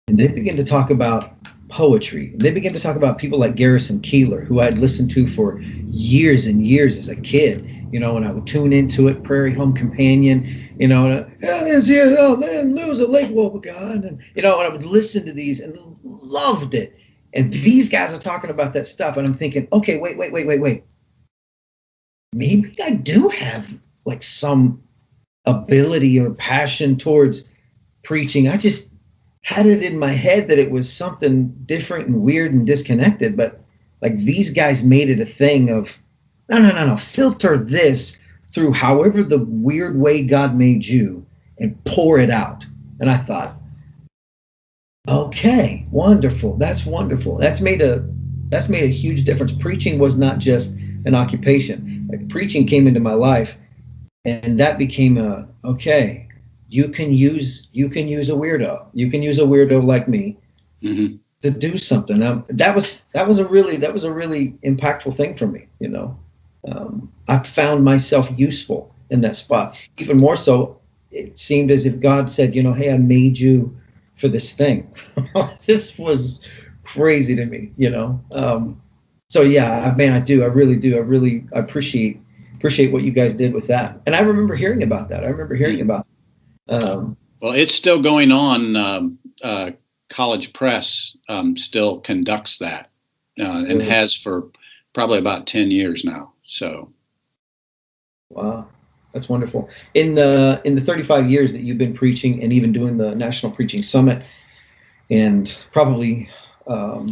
And they begin to talk about poetry. They begin to talk about people like Garrison Keillor, who I'd listened to for years and years as a kid, you know, and I would tune into it, Prairie Home Companion, you know, and there was a Lake Wobegon, and, you know, and I would listen to these and loved it. And these guys are talking about that stuff, and I'm thinking, okay, wait. maybe I do have like some ability or passion towards preaching. I just had it in my head that it was something different and weird and disconnected. But like these guys made it a thing of no, filter this through however the weird way God made you and pour it out. And I thought, okay, wonderful. That's wonderful. That's made a huge difference. Preaching was not just an occupation. Like preaching came into my life, and that became a okay. You can use a weirdo. You can use a weirdo like me Mm-hmm. to do something. That was a really impactful thing for me. I found myself useful in that spot. Even more so, it seemed as if God said, "Hey, I made you for this thing." This was crazy to me. So yeah, man, I do. I really do. I appreciate what you guys did with that. And I remember hearing about that. I remember hearing about. Well, it's still going on. College Press still conducts that and has for probably about 10 years now. So, wow, that's wonderful. In the 35 years that you've been preaching and even doing the National Preaching Summit, and probably all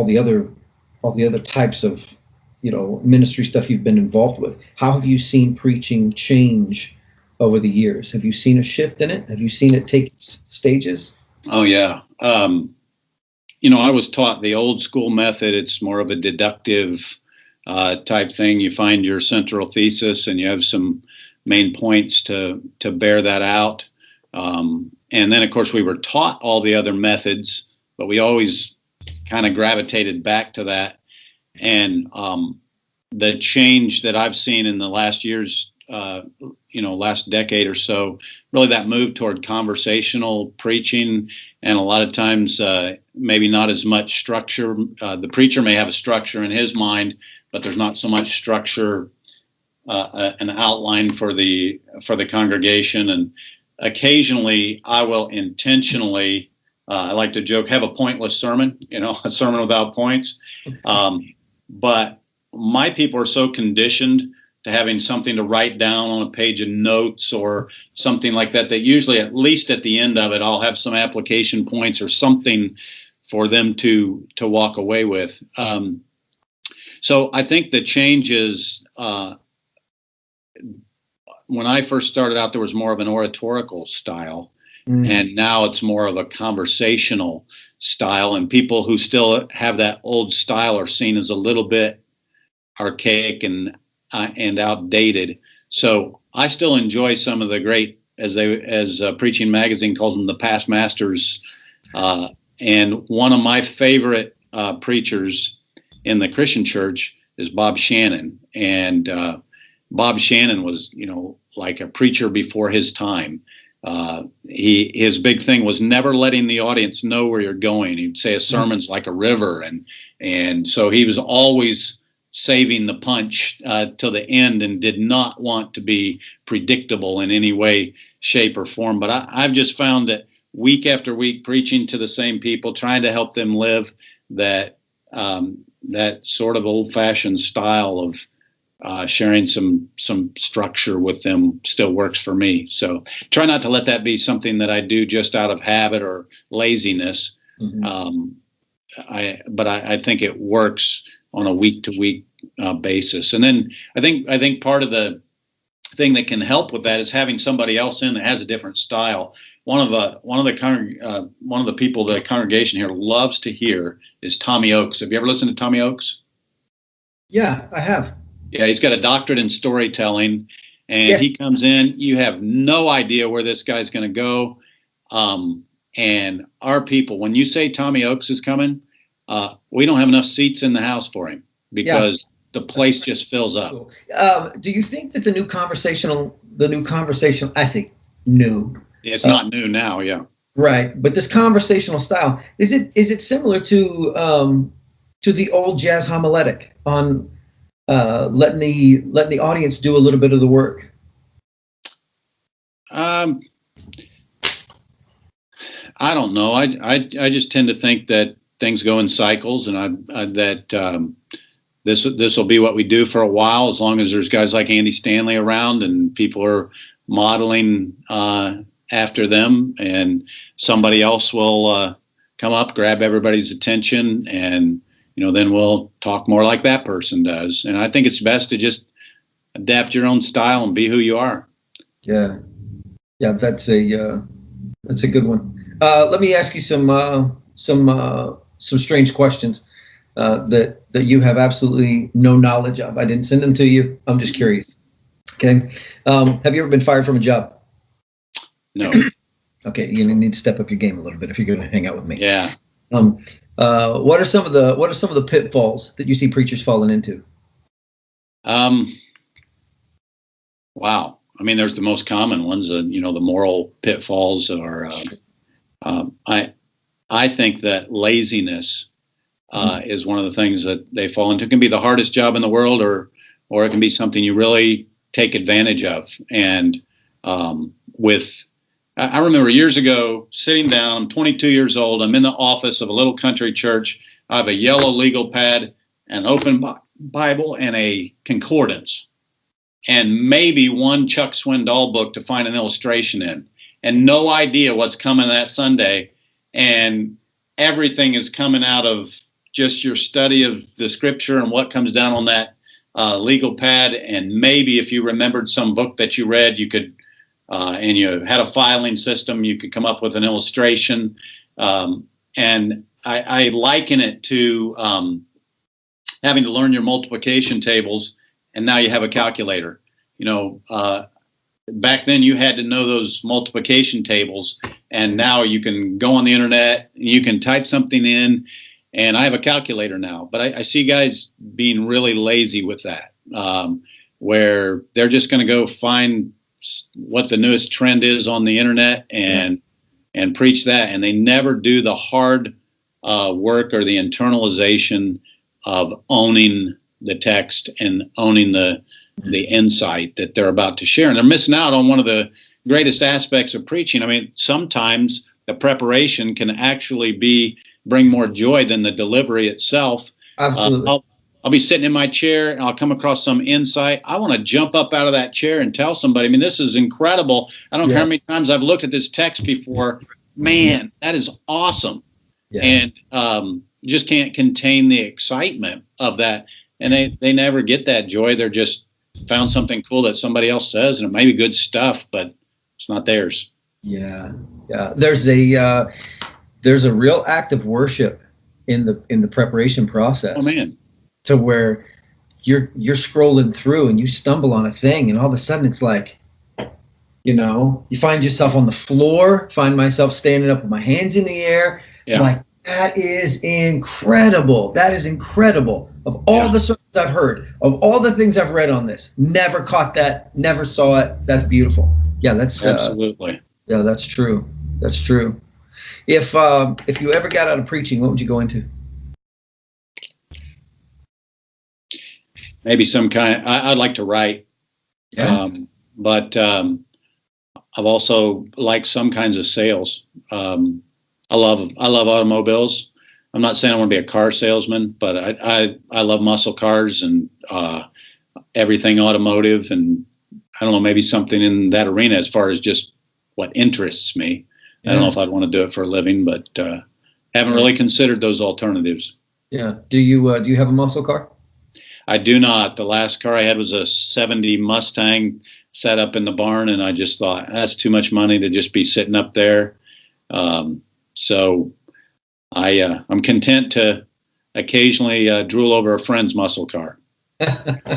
the other types of ministry stuff you've been involved with, how have you seen preaching change over the years? Have you seen a shift in it? Have you seen it take stages? oh yeah. I was taught the old school method. It's more of a deductive type thing. You find your central thesis and you have some main points to bear that out. And then, of course, we were taught all the other methods, but we always kind of gravitated back to that. And the change that I've seen in the last years, last decade or so, really that move toward conversational preaching, and a lot of times maybe not as much structure. The preacher may have a structure in his mind, but there's not so much structure, an outline for the congregation. And occasionally I will intentionally, I like to joke, have a pointless sermon, a sermon without points. But my people are so conditioned to having something to write down on a page of notes or something like that, that usually at least at the end of it, I'll have some application points or something for them to walk away with. So I think the change is, when I first started out, there was more of an oratorical style. And now it's more of a conversational style. And people who still have that old style are seen as a little bit archaic and outdated. So I still enjoy some of the great, as Preaching Magazine calls them, the past masters. And one of my favorite preachers in the Christian church is Bob Shannon. And Bob Shannon was, like a preacher before his time. His big thing was never letting the audience know where you're going. He'd say a sermon's like a river, and so he was always saving the punch till the end and did not want to be predictable in any way, shape, or form. But I've just found that week after week, preaching to the same people, trying to help them live that sort of old-fashioned style of sharing some structure with them still works for me. So try not to let that be something that I do just out of habit or laziness. Mm-hmm. But I think it works on a week-to-week basis. And then I think part of the thing that can help with that is having somebody else in that has a different style. One of the people the congregation here loves to hear is Tommy Oakes. Have you ever listened to Tommy Oakes? Yeah, I have. Yeah, he's got a doctorate in storytelling, and yes. He comes in. You have no idea where this guy's going to go. And our people, when you say Tommy Oakes is coming, we don't have enough seats in the house for him because the place just fills up. Cool. Do you think that the new conversational, I say new. It's not new now, yeah. Right, but this conversational style, is it similar to the old jazz homiletic on letting the audience do a little bit of the work? I don't know. I just tend to think that things go in cycles, and this will be what we do for a while, as long as there's guys like Andy Stanley around and people are modeling after them, and somebody else will come up, grab everybody's attention, and then we'll talk more like that person does. And I think it's best to just adapt your own style and be who you are. Yeah, that's a good one. Let me ask you some strange questions that you have absolutely no knowledge of. I didn't send them to you. I'm just curious. Okay. Have you ever been fired from a job? No. Okay, you need to step up your game a little bit if you're going to hang out with me. Yeah. What are some of the pitfalls that you see preachers falling into? Wow. I mean, there's the most common ones. The moral pitfalls are. I think that laziness is one of the things that they fall into. It can be the hardest job in the world, or it can be something you really take advantage of. And I remember years ago sitting down. I'm 22 years old. I'm in the office of a little country church. I have a yellow legal pad, an open Bible, and a concordance, and maybe one Chuck Swindoll book to find an illustration in, and no idea what's coming that Sunday. And everything is coming out of just your study of the scripture and what comes down on that legal pad. And maybe if you remembered some book that you read, you could, and you had a filing system, you could come up with an illustration. And I liken it to having to learn your multiplication tables, and now you have a calculator. Back then you had to know those multiplication tables, and now you can go on the internet, you can type something in, and I have a calculator now. But I see guys being really lazy with that, where they're just going to go find what the newest trend is on the internet and preach that, and they never do the hard work or the internalization of owning the text and owning the insight that they're about to share. And they're missing out on one of the greatest aspects of preaching. I mean, sometimes the preparation can actually bring more joy than the delivery itself. Absolutely. I'll be sitting in my chair and I'll come across some insight. I want to jump up out of that chair and tell somebody, I mean, this is incredible. I don't care how many times I've looked at this text before. Man, that is awesome. Yeah. And just can't contain the excitement of that. And they never get that joy. They're just found something cool that somebody else says, and it may be good stuff, but it's not theirs. Yeah. There's a real act of worship in the preparation process. Oh man. To where you're scrolling through and you stumble on a thing, and all of a sudden it's like, you find yourself on the floor, find myself standing up with my hands in the air. Yeah. Like, that is incredible. That is incredible. Of all the sermons I've heard, of all the things I've read on this, never caught that, never saw it. That's beautiful. Yeah, that's absolutely. That's true. That's true. If you ever got out of preaching, what would you go into? Maybe some kind. I'd like to write. Yeah. But I've also liked some kinds of sales. I love automobiles. I'm not saying I want to be a car salesman, but I love muscle cars and everything automotive, and I don't know, maybe something in that arena as far as just what interests me. Yeah. I don't know if I'd want to do it for a living, but haven't really considered those alternatives. Yeah. Do you have a muscle car? I do not. The last car I had was a '70 Mustang set up in the barn, and I just thought that's too much money to just be sitting up there. So I'm content to occasionally drool over a friend's muscle car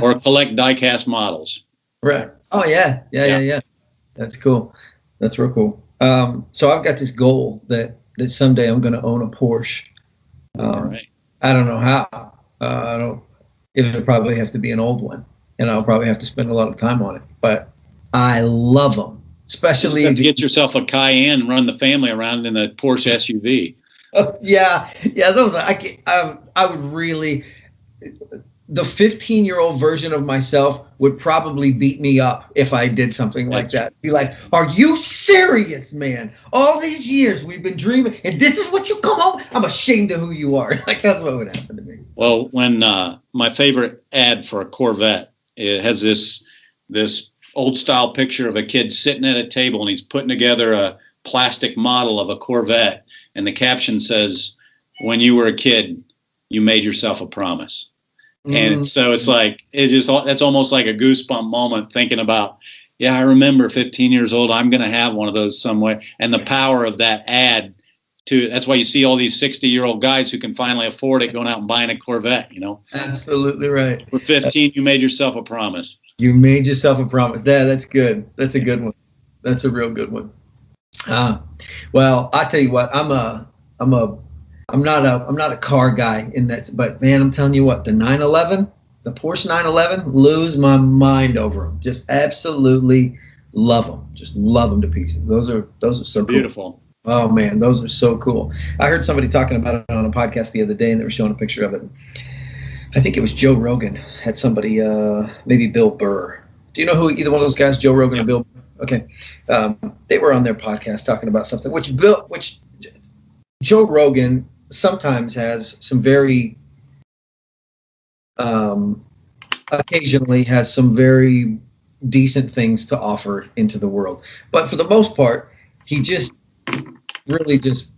or collect die-cast models. Right. Oh, yeah. That's cool. That's real cool. So I've got this goal that someday I'm going to own a Porsche. All right. I don't know how. It'll probably have to be an old one, and I'll probably have to spend a lot of time on it. But I love them, especially. You have to get yourself a Cayenne and run the family around in the Porsche SUV. Yeah. Those I would really. the 15-year-old version of myself would probably beat me up if I did something like that. Be like, are you serious, man? All these years we've been dreaming, and this is what you come home? I'm ashamed of who you are. Like, that's what would happen to me. Well, when my favorite ad for a Corvette, it has this old style picture of a kid sitting at a table, and he's putting together a plastic model of a Corvette, and the caption says, when you were a kid, you made yourself a promise. And so it's like, that's almost like a goosebump moment thinking about, yeah, I remember 15 years old, I'm going to have one of those some way. And the power of that ad that's why you see all these 60-year-old guys who can finally afford it going out and buying a Corvette, you know? Absolutely right. For 15, you made yourself a promise. You made yourself a promise. That's good. That's a good one. That's a real good one. Well, I tell you what, I'm not a car guy in that, but man, I'm telling you what, the Porsche 911, lose my mind over them. Just absolutely love them. Just love them to pieces. Those are so beautiful. Cool. Oh man, those are so cool. I heard somebody talking about it on a podcast the other day, and they were showing a picture of it. I think it was Joe Rogan had somebody, maybe Bill Burr. Do you know who either one of those guys, Joe Rogan or Bill Burr? Okay. They were on their podcast talking about something, which Joe Rogan sometimes has some very, occasionally has some very decent things to offer into the world. But for the most part, he just really just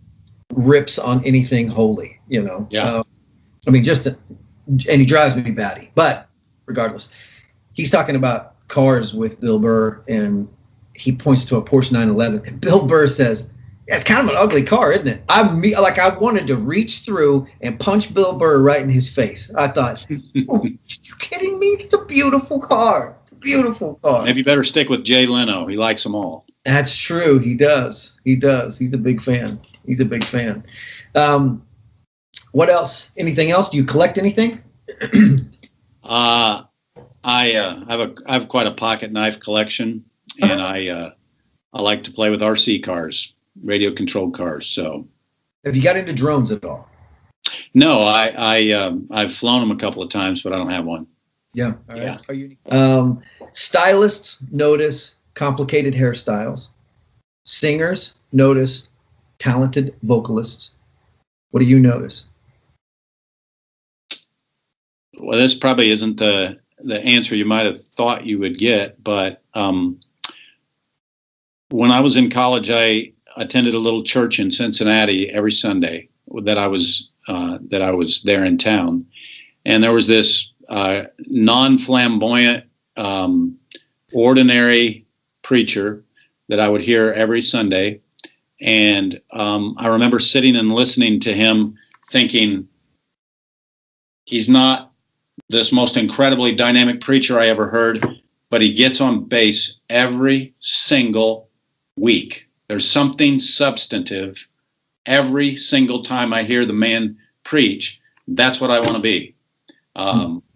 rips on anything holy, you know? Yeah. I mean, and he drives me batty. But regardless, he's talking about cars with Bill Burr, and he points to a Porsche 911. And Bill Burr says, yeah, it's kind of an ugly car, isn't it? I wanted to reach through and punch Bill Burr right in his face. I thought, oh, are you kidding me? It's a beautiful car. It's a beautiful car. Maybe you better stick with Jay Leno. He likes them all. That's true. He does. He's a big fan. What else? Anything else? Do you collect anything? I have quite a pocket knife collection, and I like to play with RC cars, radio controlled cars. So, have you got into drones at all? No, I've flown them a couple of times, but I don't have one. Yeah. All right. Yeah. Stylists notice complicated hairstyles. Singers notice talented vocalists. What do you notice? Well, this probably isn't the answer you might have thought you would get, but when I was in college, I attended a little church in Cincinnati every Sunday that I was there in town, and there was this non-flamboyant, ordinary preacher that I would hear every Sunday, and I remember sitting and listening to him, thinking, he's not this most incredibly dynamic preacher I ever heard, but he gets on base every single week. There's something substantive every single time I hear the man preach. That's what I want to be.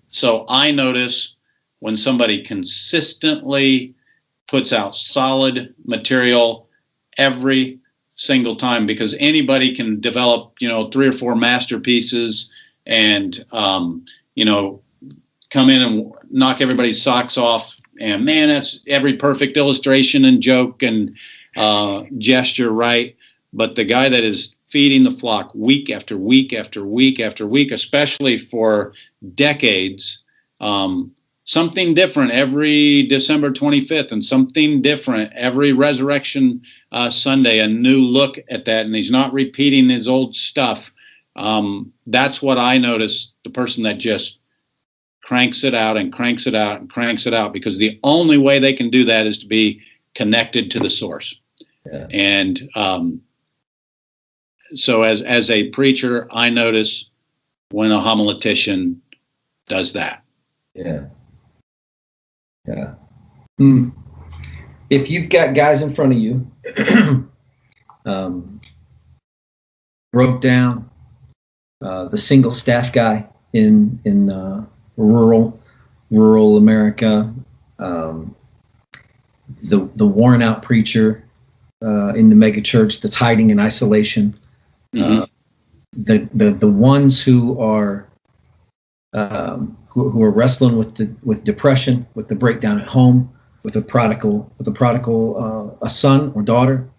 So I notice when somebody consistently puts out solid material every single time, because anybody can develop, 3 or 4 masterpieces and, come in and knock everybody's socks off. And man, that's every perfect illustration and joke and gesture right. But the guy that is feeding the flock week after week after week after week, especially for decades, something different every December 25th and something different every Resurrection Sunday, a new look at that. And he's not repeating his old stuff. That's what I notice, the person that just cranks it out and cranks it out and cranks it out, because the only way they can do that is to be connected to the source. Yeah. And so as a preacher, I notice when a homiletician does that. Yeah. Yeah. If you've got guys in front of you, broke down, the single staff guy in rural America, the worn out preacher in the mega church that's hiding in isolation, the ones who who are wrestling with depression, with the breakdown at home, with a prodigal a son or daughter,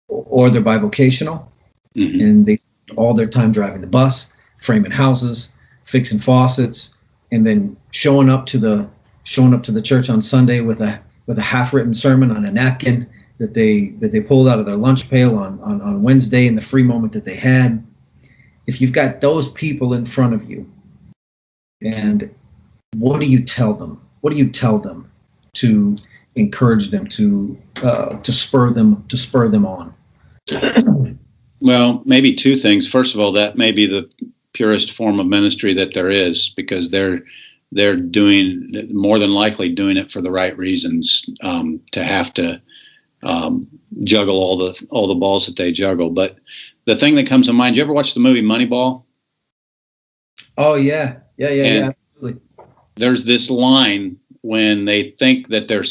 or they're bivocational, and they spend all their time driving the bus, framing houses, fixing faucets, and then showing up to the church on Sunday with a half-written sermon on a napkin that they pulled out of their lunch pail on Wednesday in the free moment that they had. If you've got those people in front of you, and what do you tell them? What do you tell them to encourage them, to spur them on? Well, maybe two things. First of all, that may be the purest form of ministry that there is, because they're doing, more than likely doing it for the right reasons, to have to juggle all the balls that they juggle. But the thing that comes to mind, you ever watch the movie Moneyball? Oh yeah, absolutely. There's this line when they think that their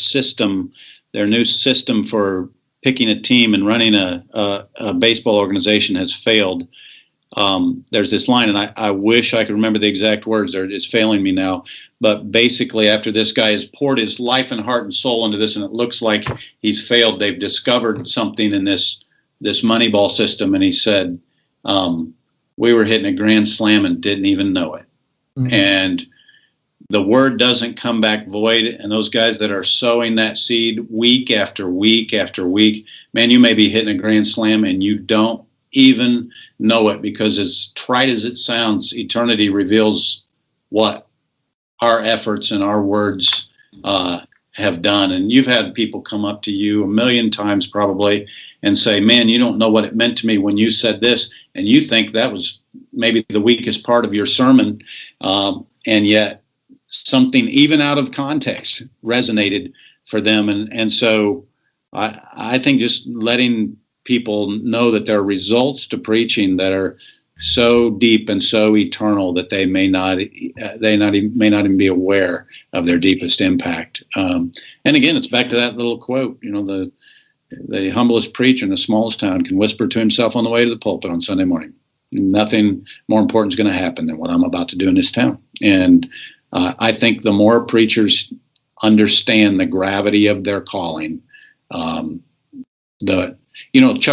new system for picking a team and running a baseball organization has failed. There's this line, and I wish I could remember the exact words. It's failing me now. But basically, after this guy has poured his life and heart and soul into this, and it looks like he's failed, they've discovered something in this Moneyball system, and he said, we were hitting a grand slam and didn't even know it. Mm-hmm. And the word doesn't come back void. And those guys that are sowing that seed week after week after week, man, you may be hitting a grand slam and you don't even know it, because as trite as it sounds, eternity reveals what our efforts and our words have done. And you've had people come up to you a million times probably and say, man, you don't know what it meant to me when you said this. And you think that was maybe the weakest part of your sermon. And yet something even out of context resonated for them. And so I think just letting people know that there are results to preaching that are so deep and so eternal that they may not even be aware of their deepest impact. And again, it's back to that little quote, the humblest preacher in the smallest town can whisper to himself on the way to the pulpit on Sunday morning, nothing more important is going to happen than what I'm about to do in this town. And I think the more preachers understand the gravity of their calling, Chuck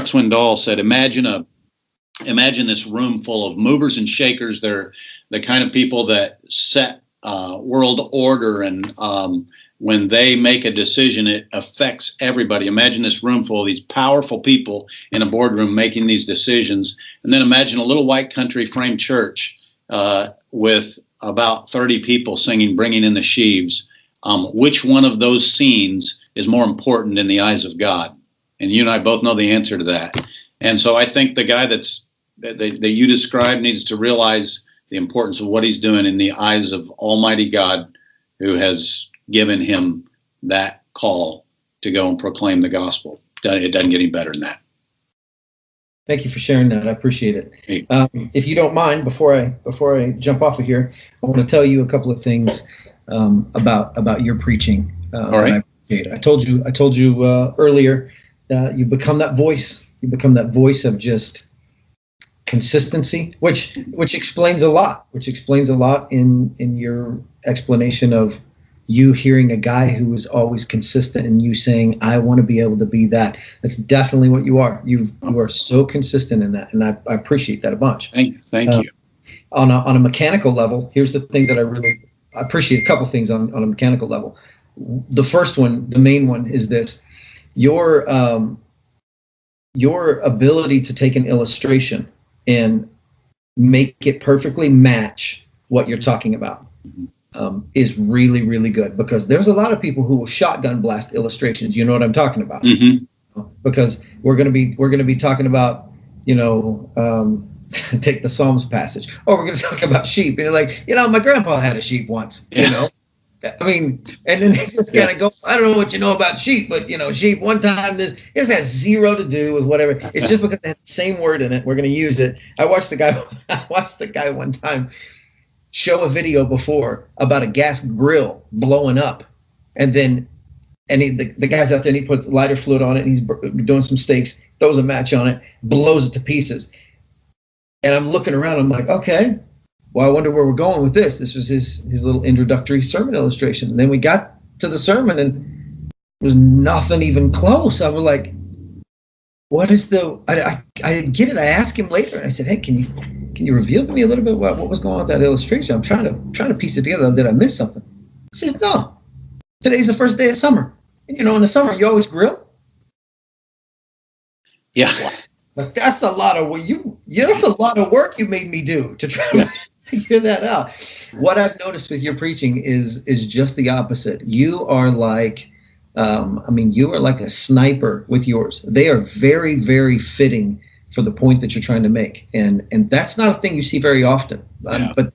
Swindoll said, imagine this room full of movers and shakers. They're the kind of people that set world order, and when they make a decision, it affects everybody. Imagine this room full of these powerful people in a boardroom making these decisions. And then imagine a little white country frame church with about 30 people singing, Bringing in the Sheaves. Which one of those scenes is more important in the eyes of God? And you and I both know the answer to that. And so I think the guy that you described needs to realize the importance of what he's doing in the eyes of Almighty God, who has given him that call to go and proclaim the gospel. It doesn't get any better than that. Thank you for sharing that. I appreciate it. Hey. If you don't mind, before I jump off of here, I want to tell you a couple of things about your preaching. All right. I appreciate it. I told you earlier that you become that voice. You become that voice of just consistency, which explains a lot. Which explains a lot in your explanation of you hearing a guy who was always consistent and you saying, I want to be able to be that. That's definitely what you are. You are so consistent in that, and I appreciate that a bunch. Thank you. On a mechanical level, here's the thing that I appreciate a couple things on a mechanical level. The first one, the main one, is this: your ability to take an illustration and make it perfectly match what you're talking about. Is really, really good, because there's a lot of people who will shotgun blast illustrations. You know what I'm talking about? Mm-hmm. Because we're going to be talking about, take the Psalms passage, or we're going to talk about sheep, and you're like, my grandpa had a sheep once, I mean, and then it's just kind of go, I don't know what you know about sheep, but sheep one time, this has zero to do with whatever. It's just because they have the same word in it, we're going to use it. I watched the guy one time show a video before about a gas grill blowing up, and the guy's out there and he puts lighter fluid on it and he's doing some steaks, throws a match on it, blows it to pieces. And I'm looking around, I'm like, okay, well, I wonder where we're going with this. This was his little introductory sermon illustration. And then we got to the sermon and it was nothing even close. I was like, what is I didn't get it. I asked him later. I said, hey, can you reveal to me a little bit what was going on with that illustration? I'm trying to piece it together. Did I miss something? He says, no, today's the first day of summer. And in the summer, you always grill. Yeah. But that's a lot of that's a lot of work you made me do to try to figure that out. What I've noticed with your preaching is just the opposite. You are like, you are like a sniper with yours. They are very, very fitting for the point that you're trying to make, and that's not a thing you see very often. But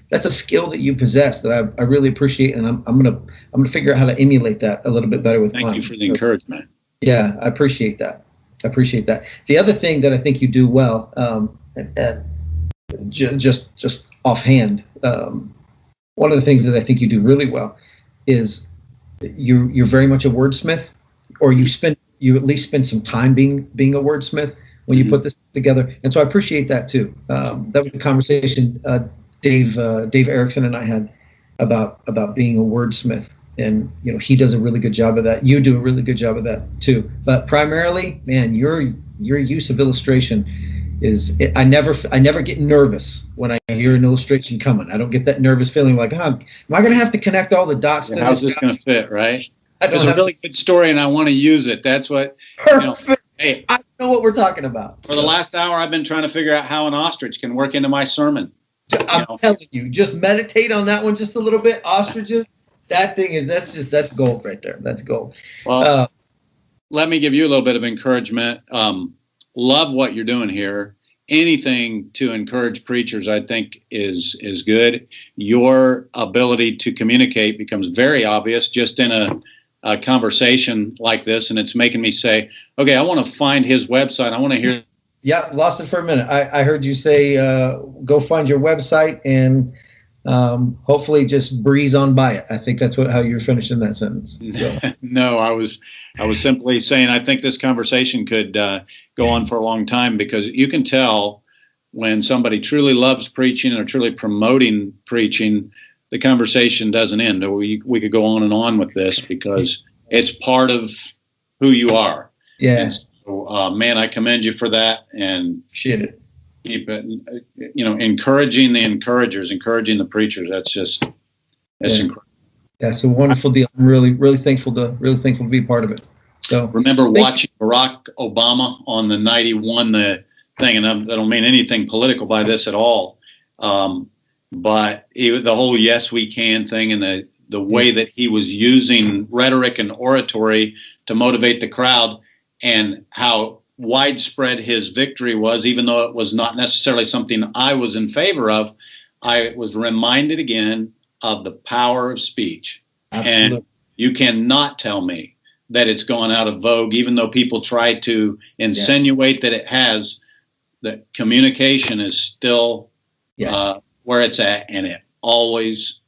that's a skill that you possess that I really appreciate, and I'm gonna figure out how to emulate that a little bit better with mine. Thank you for the encouragement. Yeah, I appreciate that. The other thing that I think you do well, just offhand, one of the things that I think you do really well is you're very much a wordsmith, or you at least spend some time being a wordsmith when you put this together, and so I appreciate that too. That was a conversation Dave Erickson and I had about being a wordsmith. And he does a really good job of that. You do a really good job of that too. But primarily, man, your use of illustration I never get nervous when I hear an illustration coming. I don't get that nervous feeling like, am I going to have to connect all the dots? Yeah, how's this going to fit, right? It's a really good story, and I want to use it. That's what. Perfect. Hey, I know what we're talking about. For the last hour, I've been trying to figure out how an ostrich can work into my sermon. I'm telling you, just meditate on that one just a little bit. Ostriches. That thing that's gold right there. That's gold. Well, let me give you a little bit of encouragement. Love what you're doing here. Anything to encourage preachers, I think, is good. Your ability to communicate becomes very obvious just in a conversation like this, and it's making me say, okay, I want to find his website. I want to hear. Yeah, lost it for a minute. I heard you say go find your website and hopefully just breeze on by it. I think that's how you're finishing that sentence. So. No, I was simply saying I think this conversation could go on for a long time, because you can tell when somebody truly loves preaching or truly promoting preaching, the conversation doesn't end. We could go on and on with this because it's part of who you are. Yeah. And so, man, I commend you for that, and appreciate it. Keep it, encouraging the encouragers, encouraging the preachers. That's incredible. Yeah, it's a wonderful deal. I'm really, really thankful to be part of it. So remember watching Barack Obama on the night he won the thing, and I don't mean anything political by this at all, but the whole "yes, we can" thing, and the way that he was using rhetoric and oratory to motivate the crowd, and how widespread his victory was, even though it was not necessarily something I was in favor of. I was reminded again of the power of speech. Absolutely. And you cannot tell me that it's gone out of vogue, even though people try to insinuate that it has. That communication is still where it's at, and it always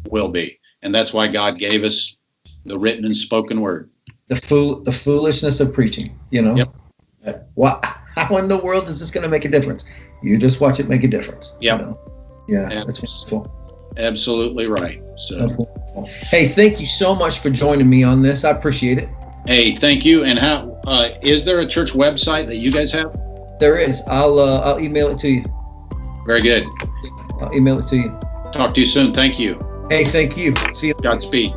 will be. And that's why God gave us the written and spoken word. The foolishness of preaching, Yep. How in the world is this going to make a difference? You just watch it make a difference. Yeah. Yeah, that's cool. Absolutely right. So, hey, thank you so much for joining me on this. I appreciate it. Hey, thank you. And how is there a church website that you guys have? There is. I'll email it to you. Very good. I'll email it to you. Talk to you soon. Thank you. Hey, thank you. See you. Godspeed.